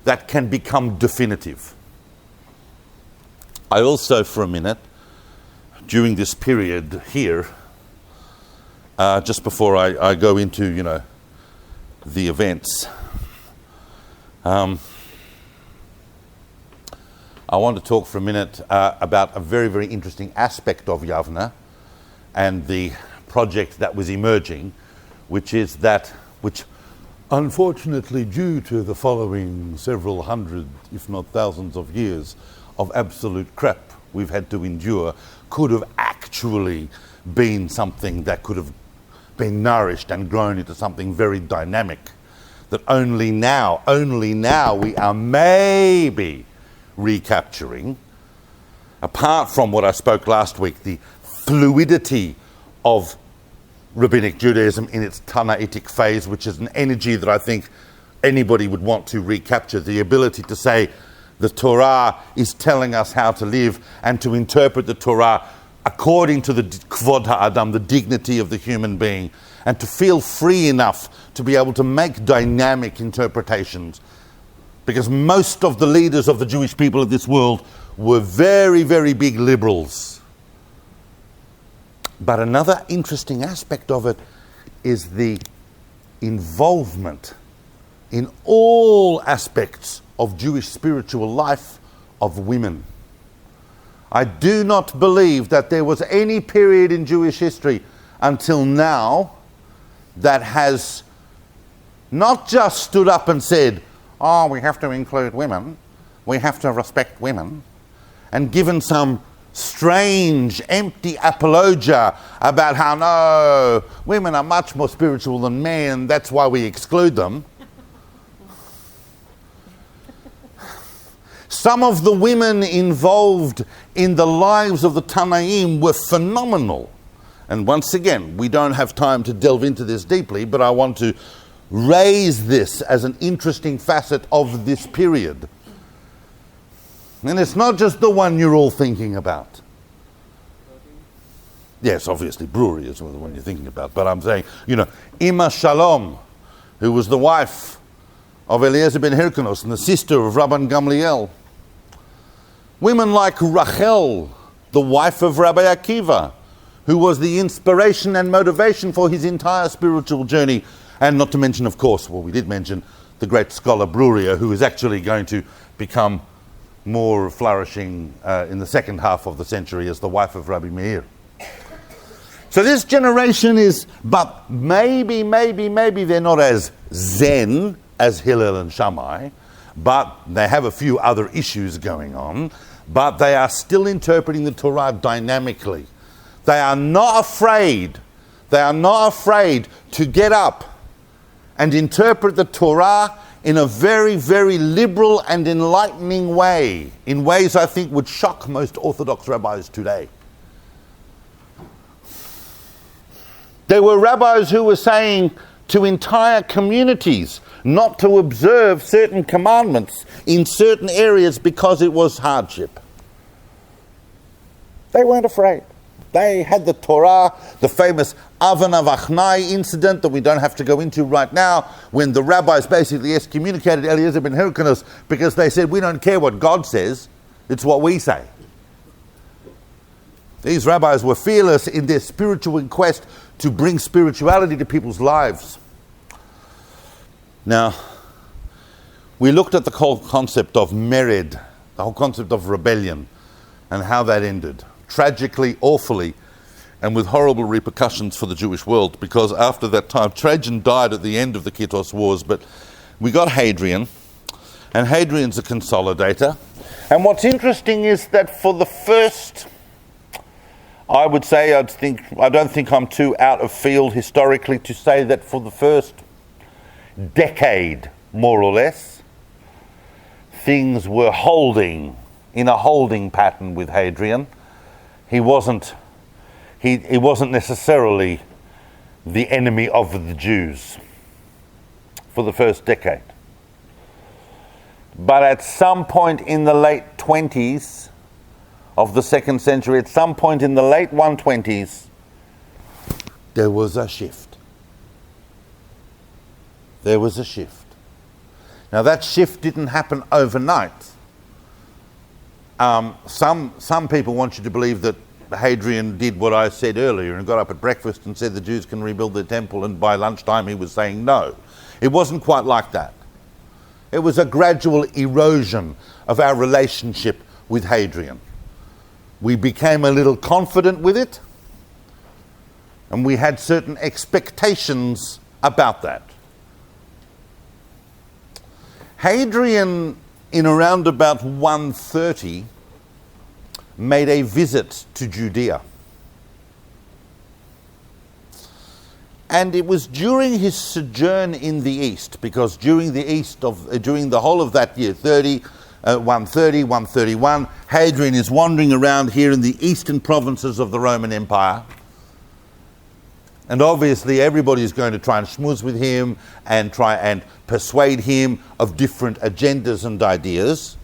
that can become definitive. I also, for a minute, during this period here, just before I go into, the events, I want to talk for a minute about a very, very interesting aspect of Yavne and the project that was emerging, which is that which, unfortunately, due to the following several hundred, if not thousands of years of absolute crap we've had to endure, could have actually been something that could have been nourished and grown into something very dynamic, that only now we are maybe recapturing, apart from what I spoke last week, the fluidity of Rabbinic Judaism in its Tanaitic phase, which is an energy that I think anybody would want to recapture, the ability to say the Torah is telling us how to live and to interpret the Torah according to the Kvod HaAdam, the dignity of the human being, and to feel free enough to be able to make dynamic interpretations. Because most of the leaders of the Jewish people of this world were very, very big liberals. But another interesting aspect of it is the involvement in all aspects of Jewish spiritual life of women. I do not believe that there was any period in Jewish history until now that has not just stood up and said, oh, we have to include women, we have to respect women, and given some strange, empty apologia about how, no, women are much more spiritual than men, that's why we exclude them. Some of the women involved in the lives of the Tanaim were phenomenal. And once again, we don't have time to delve into this deeply, but I want to raise this as an interesting facet of this period. And it's not just the one you're all thinking about. Yes, obviously, brewery is the one you're thinking about. But I'm saying, Ima Shalom, who was the wife of Eliezer ben Hyrcanus and the sister of Rabban Gamliel. Women like Rachel, the wife of Rabbi Akiva, who was the inspiration and motivation for his entire spiritual journey. And not to mention, of course, we did mention the great scholar Bruria, who is actually going to become more flourishing in the second half of the century as the wife of Rabbi Meir. So this generation is, but maybe they're not as zen as Hillel and Shammai, but they have a few other issues going on, but they are still interpreting the Torah dynamically. They are not afraid to get up and interpret the Torah in a very, very liberal and enlightening way, in ways I think would shock most Orthodox rabbis today. There were rabbis who were saying to entire communities not to observe certain commandments in certain areas because it was hardship. They weren't afraid. They had the Torah, the famous Avana Vachnai incident that we don't have to go into right now, when the rabbis basically excommunicated Eliezer ben Hyrcanus because they said, we don't care what God says, it's what we say. These rabbis were fearless in their spiritual quest to bring spirituality to people's lives. Now, we looked at the whole concept of mered the whole concept of rebellion and how that ended. Tragically, awfully, and with horrible repercussions for the Jewish world, because after that time, Trajan died at the end of the Kito Wars, but we got Hadrian, and Hadrian's a consolidator. And what's interesting is that for the first, I would say, I don't think I'm too out of field historically to say that for the first decade, more or less, things were holding in a holding pattern with Hadrian. He wasn't necessarily the enemy of the Jews for the first decade. But at some point in the late 20s of the 2nd century, at some point in the late 120s, there was a shift. There was a shift. Now that shift didn't happen overnight. Some people want you to believe that Hadrian did what I said earlier and got up at breakfast and said the Jews can rebuild their temple, and by lunchtime he was saying no. It wasn't quite like that. It was a gradual erosion of our relationship with Hadrian. We became a little confident with it, and we had certain expectations about that. Hadrian, in around about 130, made a visit to Judea. And it was during his sojourn in the East, because during the whole of that year, 130, 131, Hadrian is wandering around here in the eastern provinces of the Roman Empire. And obviously everybody is going to try and schmooze with him and try and persuade him of different agendas and ideas.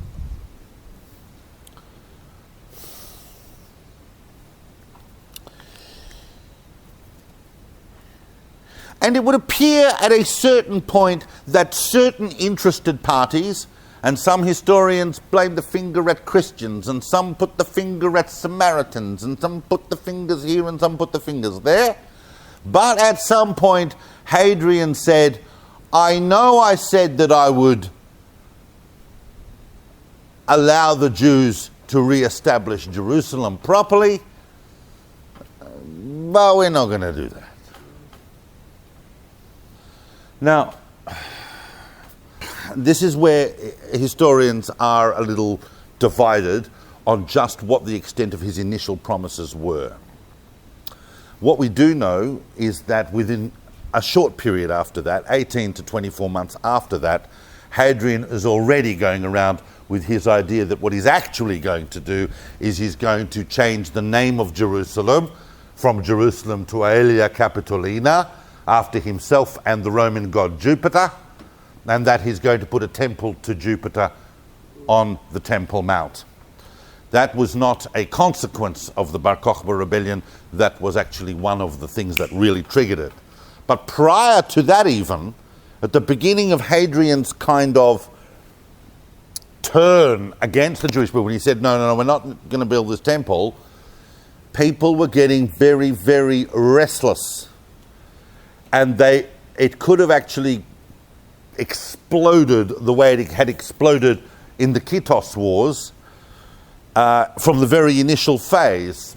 And it would appear at a certain point that certain interested parties, and some historians blame the finger at Christians, and some put the finger at Samaritans, and some put the fingers here and some put the fingers there. But at some point, Hadrian said, I know I said that I would allow the Jews to re-establish Jerusalem properly, but we're not going to do that. Now, this is where historians are a little divided on just what the extent of his initial promises were. What we do know is that within a short period after that, 18 to 24 months after that, Hadrian is already going around with his idea that what he's actually going to do is he's going to change the name of Jerusalem from Jerusalem to Aelia Capitolina, after himself and the Roman god Jupiter, and that he's going to put a temple to Jupiter on the Temple Mount. That was not a consequence of the Bar Kokhba rebellion. That was actually one of the things that really triggered it. But prior to that even, at the beginning of Hadrian's kind of turn against the Jewish people, when he said, no, we're not going to build this temple, people were getting very, very restless. And it could have actually exploded the way it had exploded in the Kito Wars from the very initial phase,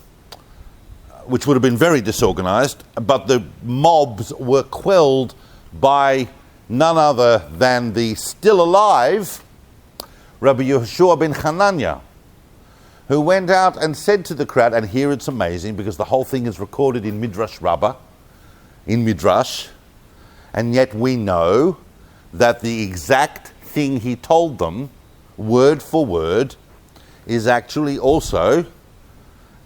which would have been very disorganized, but the mobs were quelled by none other than the still alive Rabbi Yehoshua ben Hanania, who went out and said to the crowd, and here it's amazing because the whole thing is recorded in Midrash Rabbah, in Midrash, and yet we know that the exact thing he told them, word for word, is actually also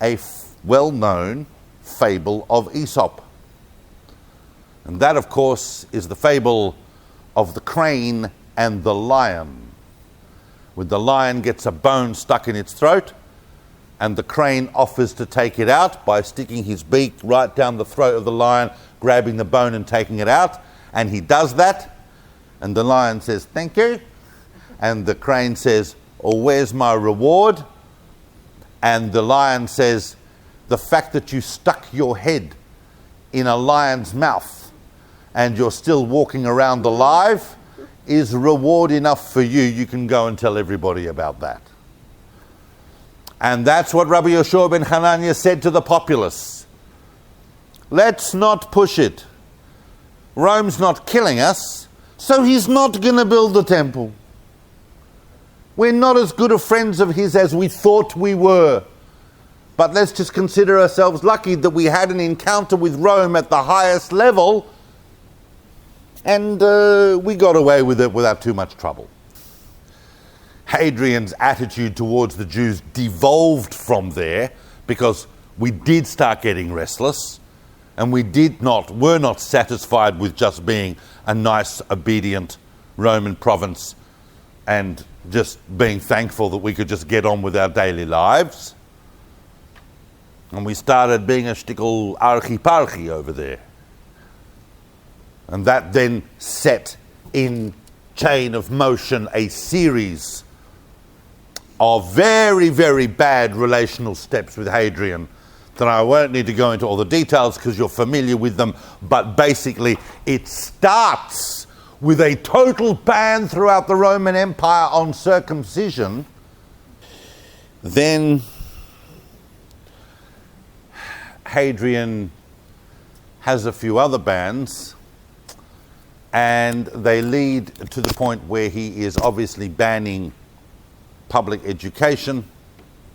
a well-known fable of Aesop. And that, of course, is the fable of the crane and the lion. Where the lion gets a bone stuck in its throat, and the crane offers to take it out by sticking his beak right down the throat of the lion, grabbing the bone and taking it out. And he does that, and the lion says, thank you. And the crane says, oh, where's my reward? And the lion says, the fact that you stuck your head in a lion's mouth and you're still walking around alive is reward enough for you. You can go and tell everybody about that. And that's what Rabbi Yoshua ben Hanania said to the populace. Let's not push it. Rome's not killing us, so he's not going to build the temple. We're not as good of friends of his as we thought we were. But let's just consider ourselves lucky that we had an encounter with Rome at the highest level, and we got away with it without too much trouble. Hadrian's attitude towards the Jews devolved from there, because we did start getting restless, and were not satisfied with just being a nice, obedient Roman province and just being thankful that we could just get on with our daily lives. And we started being a shtickle archi-parchi over there. And that then set in chain of motion a series of very, very bad relational steps with Hadrian that I won't need to go into all the details because you're familiar with them, but basically it starts with a total ban throughout the Roman Empire on circumcision. Then Hadrian has a few other bans, and they lead to the point where he is obviously banning public education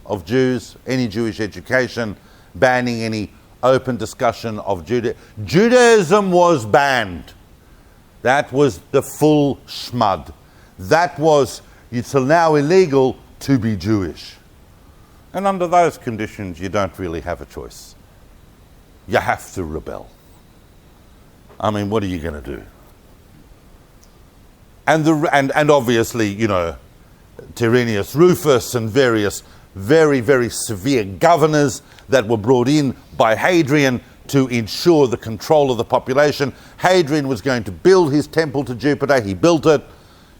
of Jews, any Jewish education, banning any open discussion of Judaism was banned. That was the full shmud. That was, it's now illegal to be Jewish. And under those conditions, you don't really have a choice. You have to rebel. I mean, what are you going to do? And obviously, you know, Tyrannus Rufus and various very, very severe governors that were brought in by Hadrian to ensure the control of the population. Hadrian was going to build his temple to Jupiter. He built it.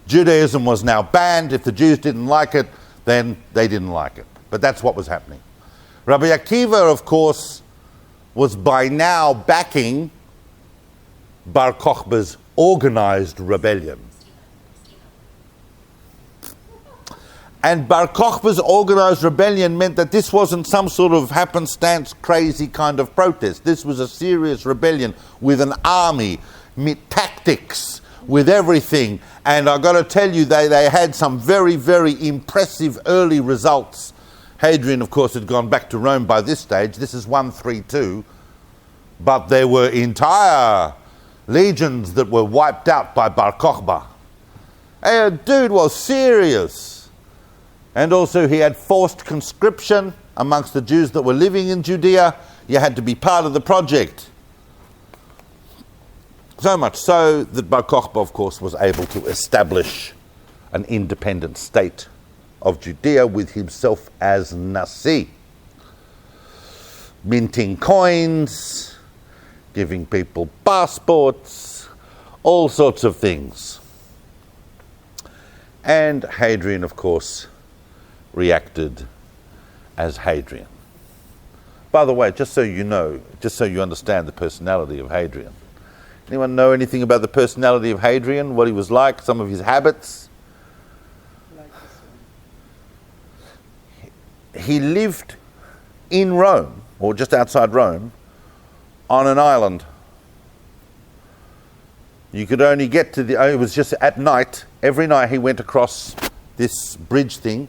Judaism was now banned. If the Jews didn't like it, then they didn't like it. But that's what was happening. Rabbi Akiva, of course, was by now backing Bar Kokhba's organized rebellion. And Bar Kokhba's organized rebellion meant that this wasn't some sort of happenstance, crazy kind of protest. This was a serious rebellion with an army, tactics, with everything. And I've got to tell you, they had some very, very impressive early results. Hadrian, of course, had gone back to Rome by this stage. This is 132. But there were entire legions that were wiped out by Bar Kokhba. Hey, dude was serious. And also he had forced conscription amongst the Jews that were living in Judea. You had to be part of the project. So much so that Bar Kokhba, of course, was able to establish an independent state of Judea with himself as Nasi. Minting coins, giving people passports, all sorts of things. And Hadrian, of course, reacted as Hadrian. By the way, just so you know, just so you understand the personality of Hadrian. Anyone know anything about the personality of Hadrian? What he was like? Some of his habits? Like this one. He lived in Rome, or just outside Rome, on an island. You could only get to it was just at night. Every night he went across this bridge thing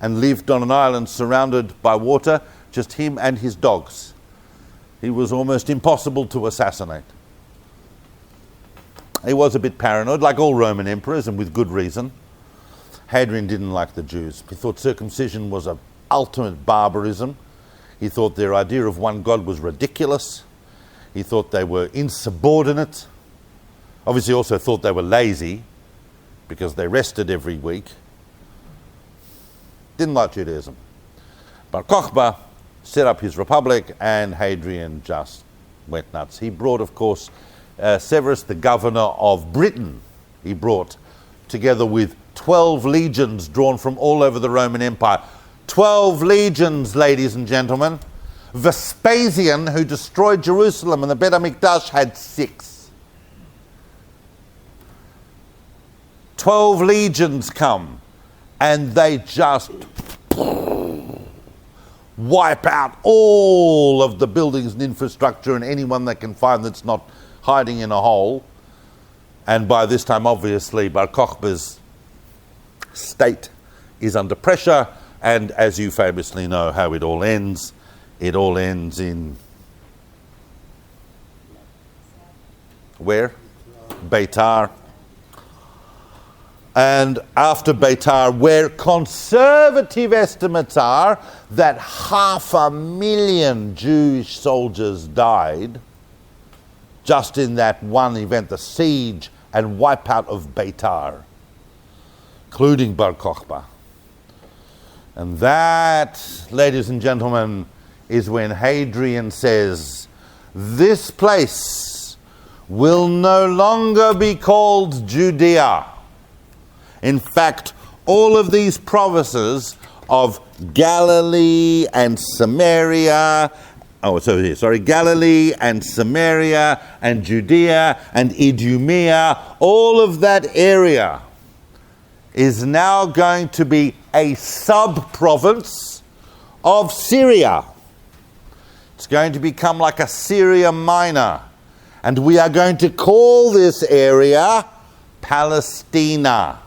and lived on an island surrounded by water, just him and his dogs. He was almost impossible to assassinate. He was a bit paranoid, like all Roman emperors, and with good reason. Hadrian didn't like the Jews. He thought circumcision was an ultimate barbarism. He thought their idea of one God was ridiculous. He thought they were insubordinate. Obviously also thought they were lazy because they rested every week. Didn't like Judaism. Bar Kokhba set up his republic, and Hadrian just went nuts. He brought, of course, Severus, the governor of Britain, he brought, together with 12 legions drawn from all over the Roman Empire. 12 legions, ladies and gentlemen. Vespasian, who destroyed Jerusalem and the Beit HaMikdash, had 6. 12 legions come, and they just wipe out all of the buildings and infrastructure and anyone they can find that's not hiding in a hole. And by this time, obviously, Bar Kokhba's state is under pressure, and as you famously know how it all ends in where? Beitar. And after Beitar, where conservative estimates are that 500,000 Jewish soldiers died just in that one event, the siege and wipeout of Beitar, including Bar Kokhba. And that, ladies and gentlemen, is when Hadrian says, this place will no longer be called Judea. In fact, all of these provinces of Galilee and Samaria, Galilee and Samaria and Judea and Idumea, all of that area is now going to be a sub-province of Syria. It's going to become like a Syria Minor. And we are going to call this area Palestina.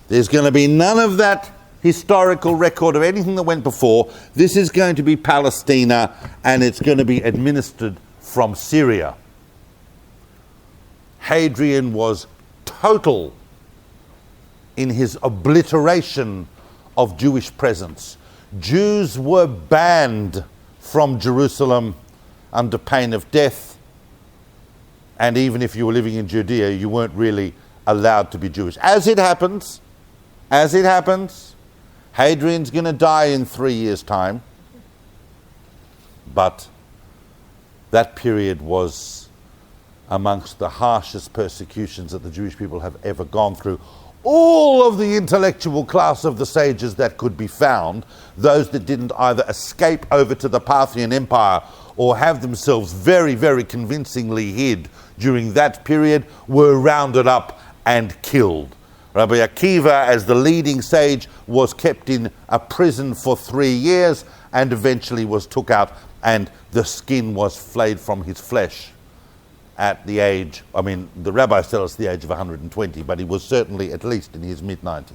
There's going to be none of that historical record of anything that went before. This is going to be Palestina, and it's going to be administered from Syria. Hadrian was total in his obliteration of Jewish presence. Jews were banned from Jerusalem under pain of death, and even if you were living in Judea, you weren't really allowed to be Jewish. As it happens, Hadrian's going to die in 3 years' time, but that period was amongst the harshest persecutions that the Jewish people have ever gone through. All of the intellectual class of the sages that could be found, those that didn't either escape over to the Parthian Empire or have themselves very, very convincingly hid during that period, were rounded up and killed. Rabbi Akiva, as the leading sage, was kept in a prison for 3 years and eventually was took out, and the skin was flayed from his flesh at the age, the rabbis tell us the age of 120, but he was certainly at least in his mid-90s.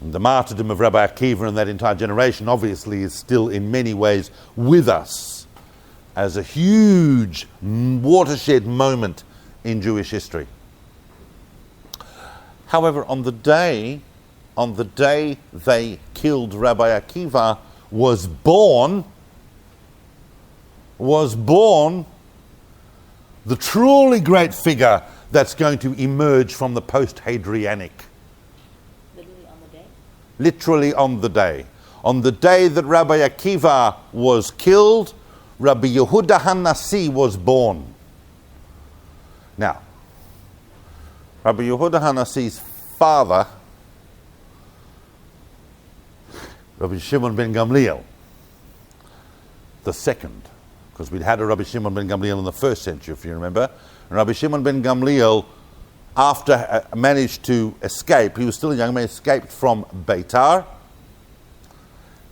And the martyrdom of Rabbi Akiva and that entire generation obviously is still in many ways with us as a huge watershed moment in Jewish history. However, on the day they killed Rabbi Akiva, was born the truly great figure that's going to emerge from the post-Hadrianic. Literally on the day? Literally on the day. On the day that Rabbi Akiva was killed, Rabbi Yehuda HaNasi was born. Now, Rabbi Yehuda HaNasi's father, Rabbi Shimon ben Gamliel, the second, because we'd had a Rabbi Shimon ben Gamliel in the 1st century, if you remember. And Rabbi Shimon ben Gamliel, after managed to escape, he was still a young man, escaped from Beitar,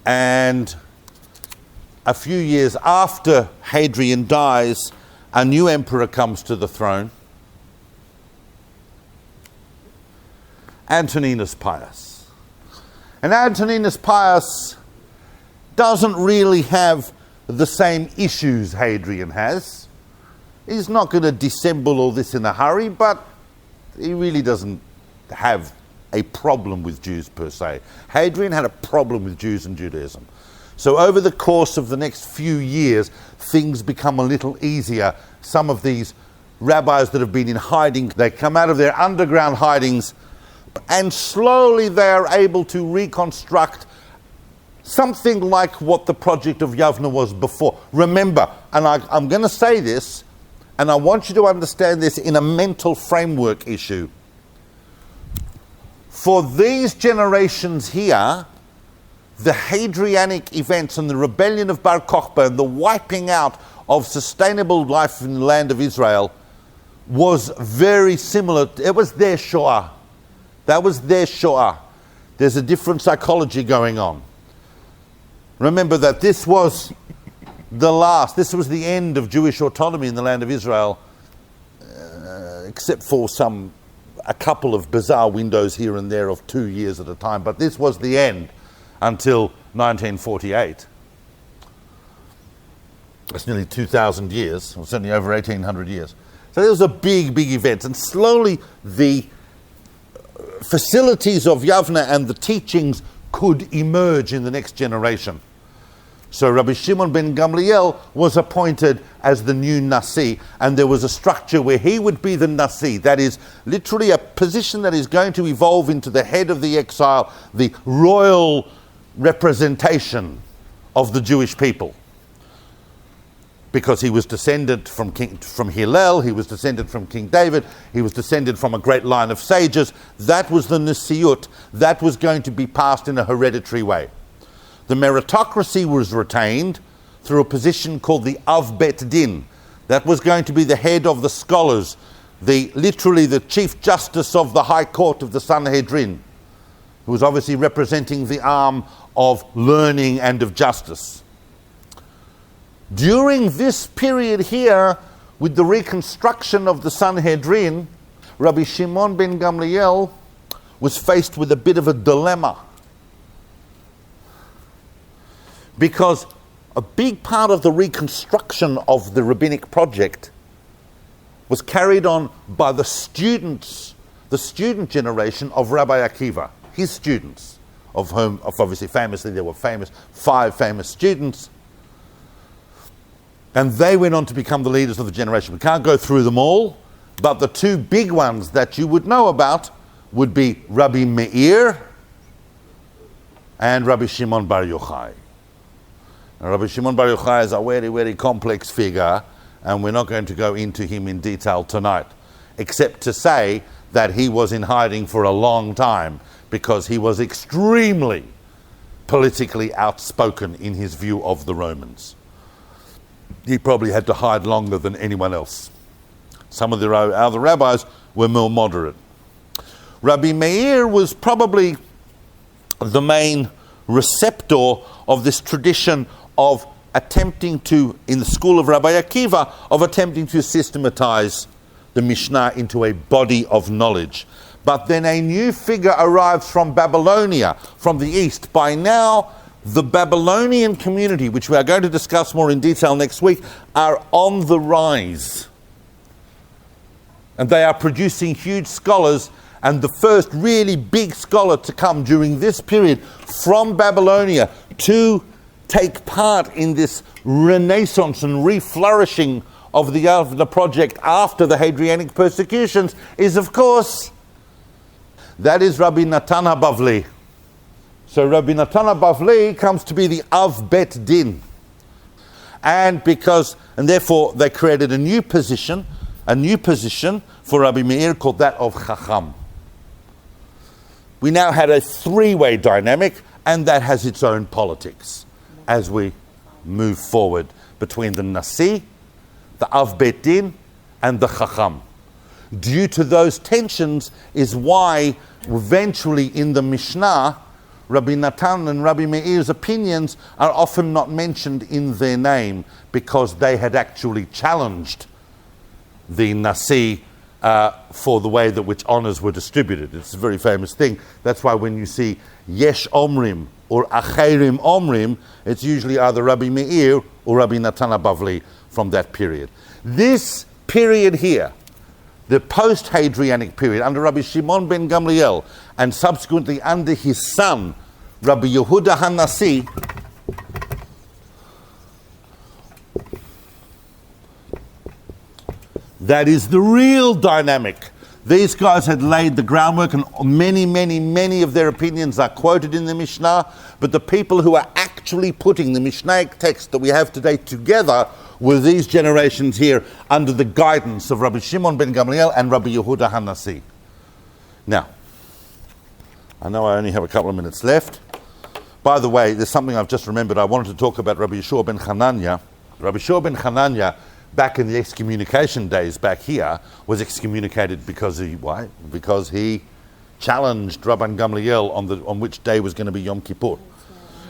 and a few years after Hadrian dies, a new emperor comes to the throne, Antoninus Pius. And Antoninus Pius doesn't really have the same issues Hadrian has. He's not going to dissemble all this in a hurry, but he really doesn't have a problem with Jews per se. Hadrian had a problem with Jews and Judaism. So over the course of the next few years, things become a little easier. Some of these rabbis that have been in hiding, they come out of their underground hidings, and slowly they are able to reconstruct something like what the project of Yavne was before. Remember, and I'm going to say this, and I want you to understand this in a mental framework issue. For these generations here, the Hadrianic events and the rebellion of Bar Kokhba and the wiping out of sustainable life in the land of Israel was very similar. It was their Shoah. That was their Shoah. There's a different psychology going on. Remember that this was the end of Jewish autonomy in the land of Israel, except for a couple of bizarre windows here and there of 2 years at a time. But this was the end until 1948. That's nearly 2,000 years, or certainly over 1,800 years. So there was a big, big event. And slowly the facilities of Yavne and the teachings could emerge in the next generation. So Rabbi Shimon ben Gamliel was appointed as the new Nasi, and there was a structure where he would be the Nasi. That is literally a position that is going to evolve into the head of the exile, the royal representation of the Jewish people. Because he was descended from Hillel, he was descended from King David, he was descended from a great line of sages. That was the Nasiut. That was going to be passed in a hereditary way. The meritocracy was retained through a position called the Av Bet Din. That was going to be the head of the scholars, literally the chief justice of the High Court of the Sanhedrin, who was obviously representing the arm of learning and of justice. During this period here, with the reconstruction of the Sanhedrin, Rabbi Shimon ben Gamliel was faced with a bit of a dilemma. Because a big part of the reconstruction of the rabbinic project was carried on by the student generation of Rabbi Akiva, his students, of whom obviously famously there were 5 famous students. And they went on to become the leaders of the generation. We can't go through them all, but the 2 big ones that you would know about would be Rabbi Meir and Rabbi Shimon Bar Yochai. Now, Rabbi Shimon Bar Yochai is a very, very complex figure, and we're not going to go into him in detail tonight, except to say that he was in hiding for a long time because he was extremely politically outspoken in his view of the Romans. He probably had to hide longer than anyone else. Some of the other rabbis were more moderate. Rabbi Meir was probably the main receptor of this tradition of attempting to, in the school of Rabbi Akiva, of attempting to systematize the Mishnah into a body of knowledge. But then a new figure arrives from Babylonia, from the east. By now, the Babylonian community, which we are going to discuss more in detail next week, are on the rise. And they are producing huge scholars, and the first really big scholar to come during this period from Babylonia to take part in this renaissance and reflourishing of the project after the Hadrianic persecutions is, of course, that is Rabbi Natan HaBavli. So Rabbi Natan HaBavli comes to be the Av Bet Din. And therefore they created a new position for Rabbi Meir called that of Chacham. We now had a 3-way dynamic, and that has its own politics as we move forward between the Nasi, the Av Bet Din, and the Chacham. Due to those tensions is why eventually in the Mishnah, Rabbi Natan and Rabbi Meir's opinions are often not mentioned in their name because they had actually challenged the Nasi for the way that which honors were distributed. It's a very famous thing. That's why when you see Yesh Omrim or Acherim Omrim, it's usually either Rabbi Meir or Rabbi Natan HaBavli from that period. This period here, the post-Hadrianic period, under Rabbi Shimon ben Gamliel, and subsequently under his son, Rabbi Yehuda HaNasi, that is the real dynamic. These guys had laid the groundwork, and many of their opinions are quoted in the Mishnah, but the people who are actually putting the Mishnaic text that we have today together were these generations here under the guidance of Rabbi Shimon ben Gamliel and Rabbi Yehuda HaNasi. Now, I know I only have a couple of minutes left. By the way, there's something I've just remembered. I wanted to talk about Rabbi Yeshua ben Hanania. Rabbi Yeshua ben Hanania, back in the excommunication days back here, was excommunicated because he challenged Rabban Gamliel on which day was going to be Yom Kippur.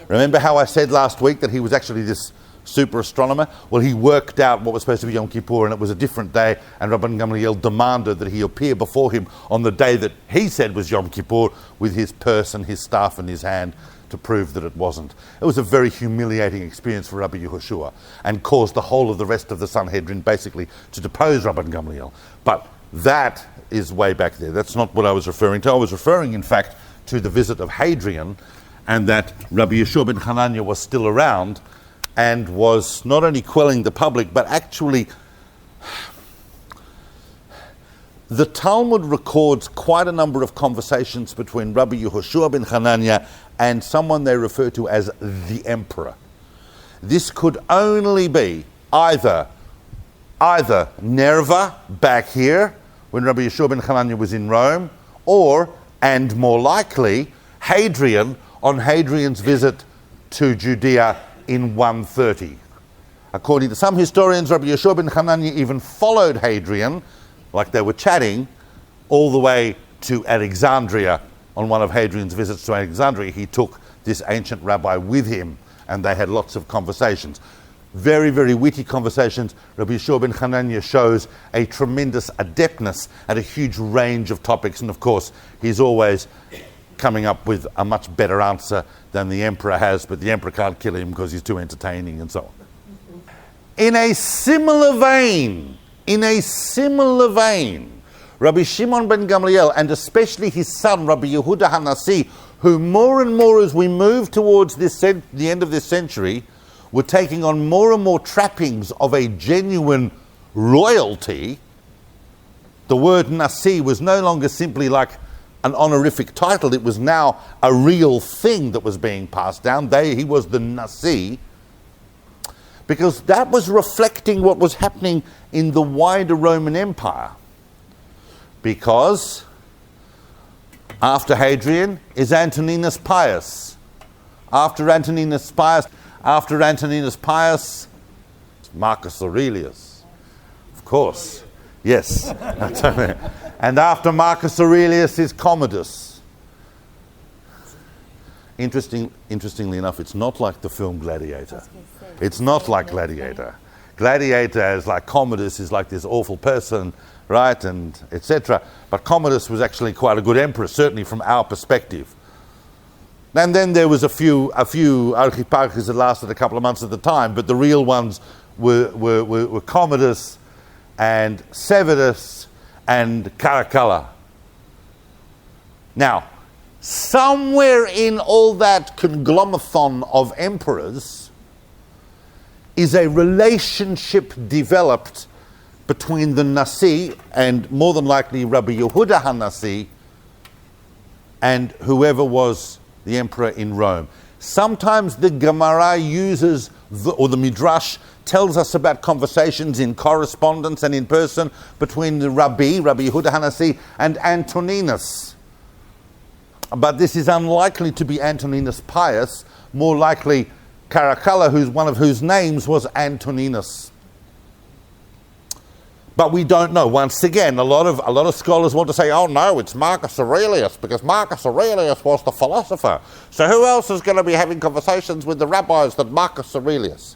Remember how I said last week that he was actually this super astronomer? Well, he worked out what was supposed to be Yom Kippur, and it was a different day, and Rabban Gamliel demanded that he appear before him on the day that he said was Yom Kippur with his purse and his staff in his hand to prove that it wasn't. It was a very humiliating experience for Rabbi Yehoshua and caused the whole of the rest of the Sanhedrin basically to depose Rabban Gamliel. But that is way back there. That's not what I was referring to. I was referring, in fact, to the visit of Hadrian, and that Rabbi Yeshua ben Hanania was still around and was not only quelling the public, but actually the Talmud records quite a number of conversations between Rabbi Yehoshua ben Hanania and someone they refer to as the emperor. This could only be either Nerva back here, when Rabbi Yeshua ben Hanania was in Rome, or, and more likely, Hadrian on Hadrian's visit to Judea in 130. According to some historians, Rabbi Yeshua ben Hanania even followed Hadrian, like they were chatting, all the way to Alexandria. On one of Hadrian's visits to Alexandria, he took this ancient rabbi with him, and they had lots of conversations. Very, very witty conversations. Rabbi Yeshua ben Hanania shows a tremendous adeptness at a huge range of topics, and of course, he's always coming up with a much better answer than the emperor has, but the emperor can't kill him because he's too entertaining and so on. In a similar vein, Rabbi Shimon ben Gamliel, and especially his son Rabbi Yehuda HaNasi, who more and more as we move towards the end of this century, were taking on more and more trappings of a genuine royalty. The word Nasi was no longer simply like an honorific title, it was now a real thing that was being passed down. He was the Nasi, because that was reflecting what was happening in the wider Roman Empire. Because after Hadrian is Antoninus Pius. After Antoninus Pius, it's Marcus Aurelius. Of course, yes. And after Marcus Aurelius is Commodus. Interestingly enough, it's not like the film Gladiator. It's not like Gladiator. Gladiator is like Commodus is like this awful person, right, and etc. But Commodus was actually quite a good emperor, certainly from our perspective. And then there was a few archiparchs that lasted a couple of months at the time, but the real ones were Commodus and Severus and Caracalla. Now, somewhere in all that conglomerathon of emperors is a relationship developed between the Nasi and more than likely Rabbi Yehuda HaNasi and whoever was the emperor in Rome. Sometimes the Gemara uses, or the Midrash tells us about conversations in correspondence and in person between the Rabbi Yehuda HaNasi, and Antoninus. But this is unlikely to be Antoninus Pius, more likely Caracalla, one of whose names was Antoninus. But we don't know. Once again, a lot of scholars want to say, oh no, it's Marcus Aurelius, because Marcus Aurelius was the philosopher. So who else is going to be having conversations with the rabbis than Marcus Aurelius?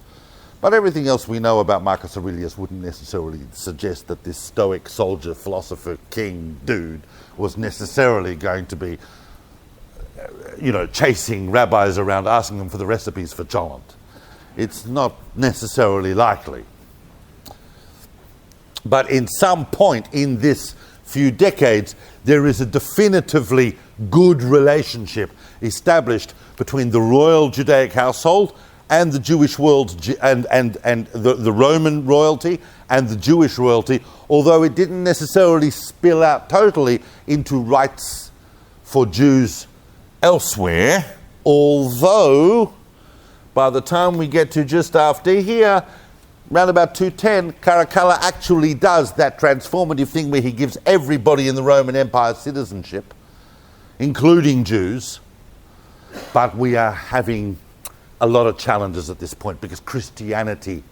But everything else we know about Marcus Aurelius wouldn't necessarily suggest that this stoic soldier, philosopher, king, dude was necessarily going to be, chasing rabbis around asking them for the recipes for cholent. It's not necessarily likely. But in some point in this few decades, there is a definitively good relationship established between the royal Judaic household and the Jewish world, and the Roman royalty and the Jewish royalty, although it didn't necessarily spill out totally into rights for Jews elsewhere, although by the time we get to just after here, around about 210, Caracalla actually does that transformative thing where he gives everybody in the Roman Empire citizenship, including Jews. But we are having a lot of challenges at this point because Christianity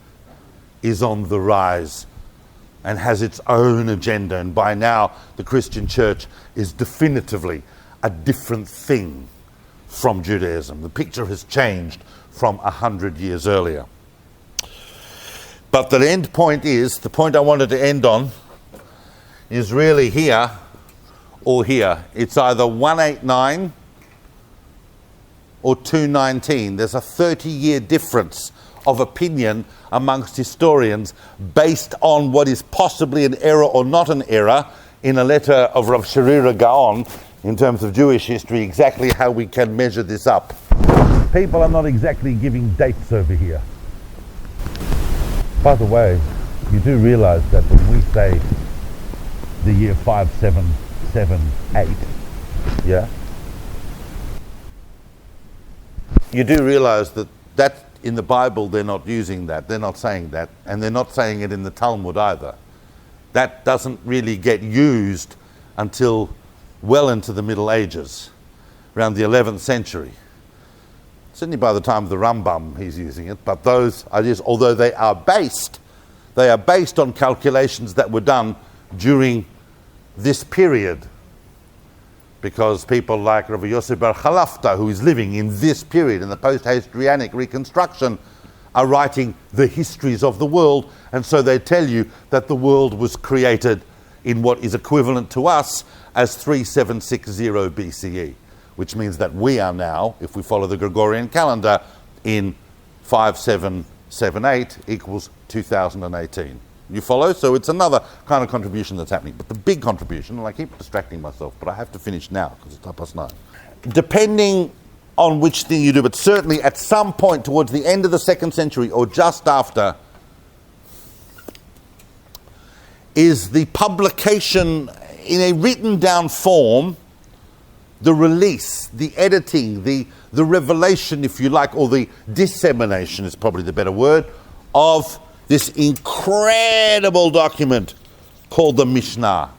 is on the rise and has its own agenda. And by now, the Christian church is definitively a different thing from Judaism. The picture has changed from 100 years earlier. But the end point is, the point I wanted to end on, is really here or here. It's either 189 or 219. There's a 30-year difference of opinion amongst historians based on what is possibly an error or not an error in a letter of Rav Sharira Gaon in terms of Jewish history, exactly how we can measure this up. People are not exactly giving dates over here. By the way, you do realize that when we say the year 5778, yeah, you do realize that in the Bible they're not using that, they're not saying that, and they're not saying it in the Talmud either. That doesn't really get used until well into the Middle Ages, around the 11th century. Certainly by the time of the Rambam he's using it, but those ideas, although they are based on calculations that were done during this period, because people like Rabbi Yosef Bar Chalafta, who is living in this period, in the post-Hadrianic reconstruction, are writing the histories of the world, and so they tell you that the world was created in what is equivalent to us as 3760 BCE, which means that we are now, if we follow the Gregorian calendar, in 5778 equals 2018. You follow? So it's another kind of contribution that's happening. But the big contribution, and I keep distracting myself, but I have to finish now because it's 9:30. Depending on which thing you do, but certainly at some point towards the end of the 2nd century or just after, is the publication in a written down form, the release, the editing, the revelation, if you like, or the dissemination is probably the better word, of this incredible document called the Mishnah,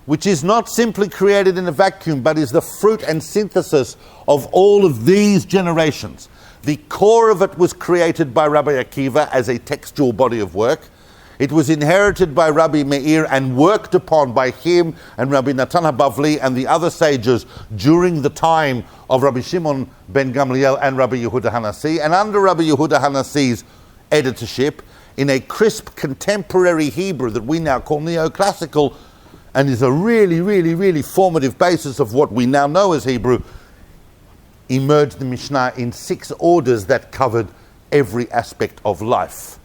which is not simply created in a vacuum, but is the fruit and synthesis of all of these generations. The core of it was created by Rabbi Akiva as a textual body of work. It was inherited by Rabbi Meir and worked upon by him and Rabbi Natan HaBavli and the other sages during the time of Rabbi Shimon ben Gamliel and Rabbi Yehuda HaNasi. And under Rabbi Yehuda HaNasi's editorship, in a crisp contemporary Hebrew that we now call neoclassical, and is a really, really, really formative basis of what we now know as Hebrew, emerged the Mishnah in 6 orders that covered every aspect of life.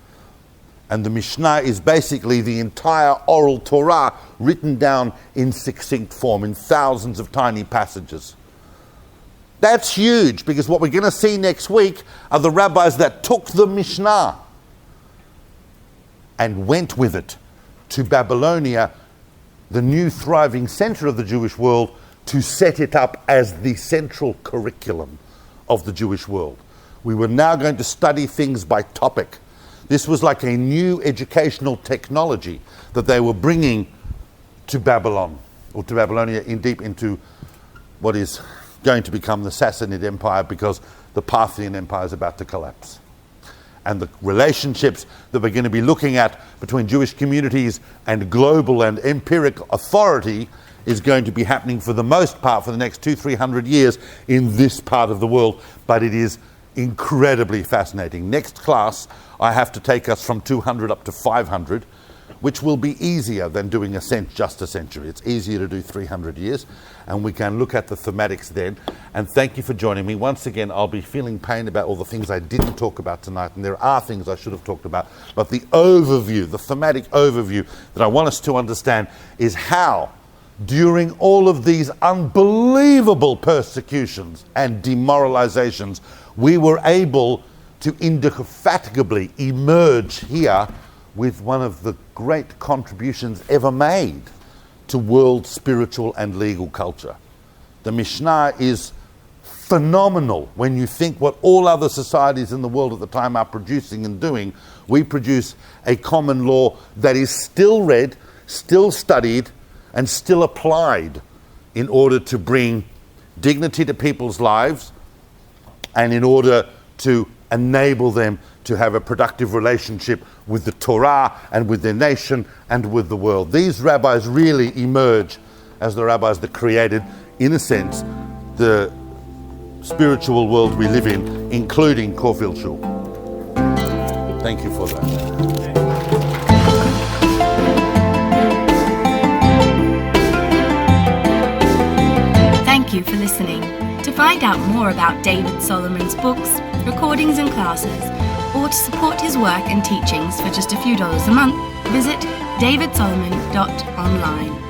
And the Mishnah is basically the entire oral Torah written down in succinct form, in thousands of tiny passages. That's huge, because what we're going to see next week are the rabbis that took the Mishnah and went with it to Babylonia, the new thriving center of the Jewish world, to set it up as the central curriculum of the Jewish world. We were now going to study things by topic. This was like a new educational technology that they were bringing to Babylon, or to Babylonia, in deep into what is going to become the Sassanid Empire, because the Parthian Empire is about to collapse. And the relationships that we're going to be looking at between Jewish communities and global and empirical authority is going to be happening for the most part for the next 200-300 years in this part of the world, but it is incredibly fascinating. Next class, I have to take us from 200 up to 500, which will be easier than doing just a century. It's easier to do 300 years, and we can look at the thematics then. And thank you for joining me. Once again, I'll be feeling pain about all the things I didn't talk about tonight, and there are things I should have talked about, but the overview, the thematic overview that I want us to understand is how, during all of these unbelievable persecutions and demoralizations, we were able to indefatigably emerge here with one of the great contributions ever made to world spiritual and legal culture. The Mishnah is phenomenal when you think what all other societies in the world at the time are producing and doing. We produce a common law that is still read, still studied, and still applied in order to bring dignity to people's lives and in order to enable them to have a productive relationship with the Torah and with their nation and with the world. These rabbis really emerge as the rabbis that created, in a sense, the spiritual world we live in, including Caulfield Shul. Thank you for that. Thank you for listening. To find out more about David Solomon's books, recordings and classes, or to support his work and teachings for just a few dollars a month, visit davidsolomon.online.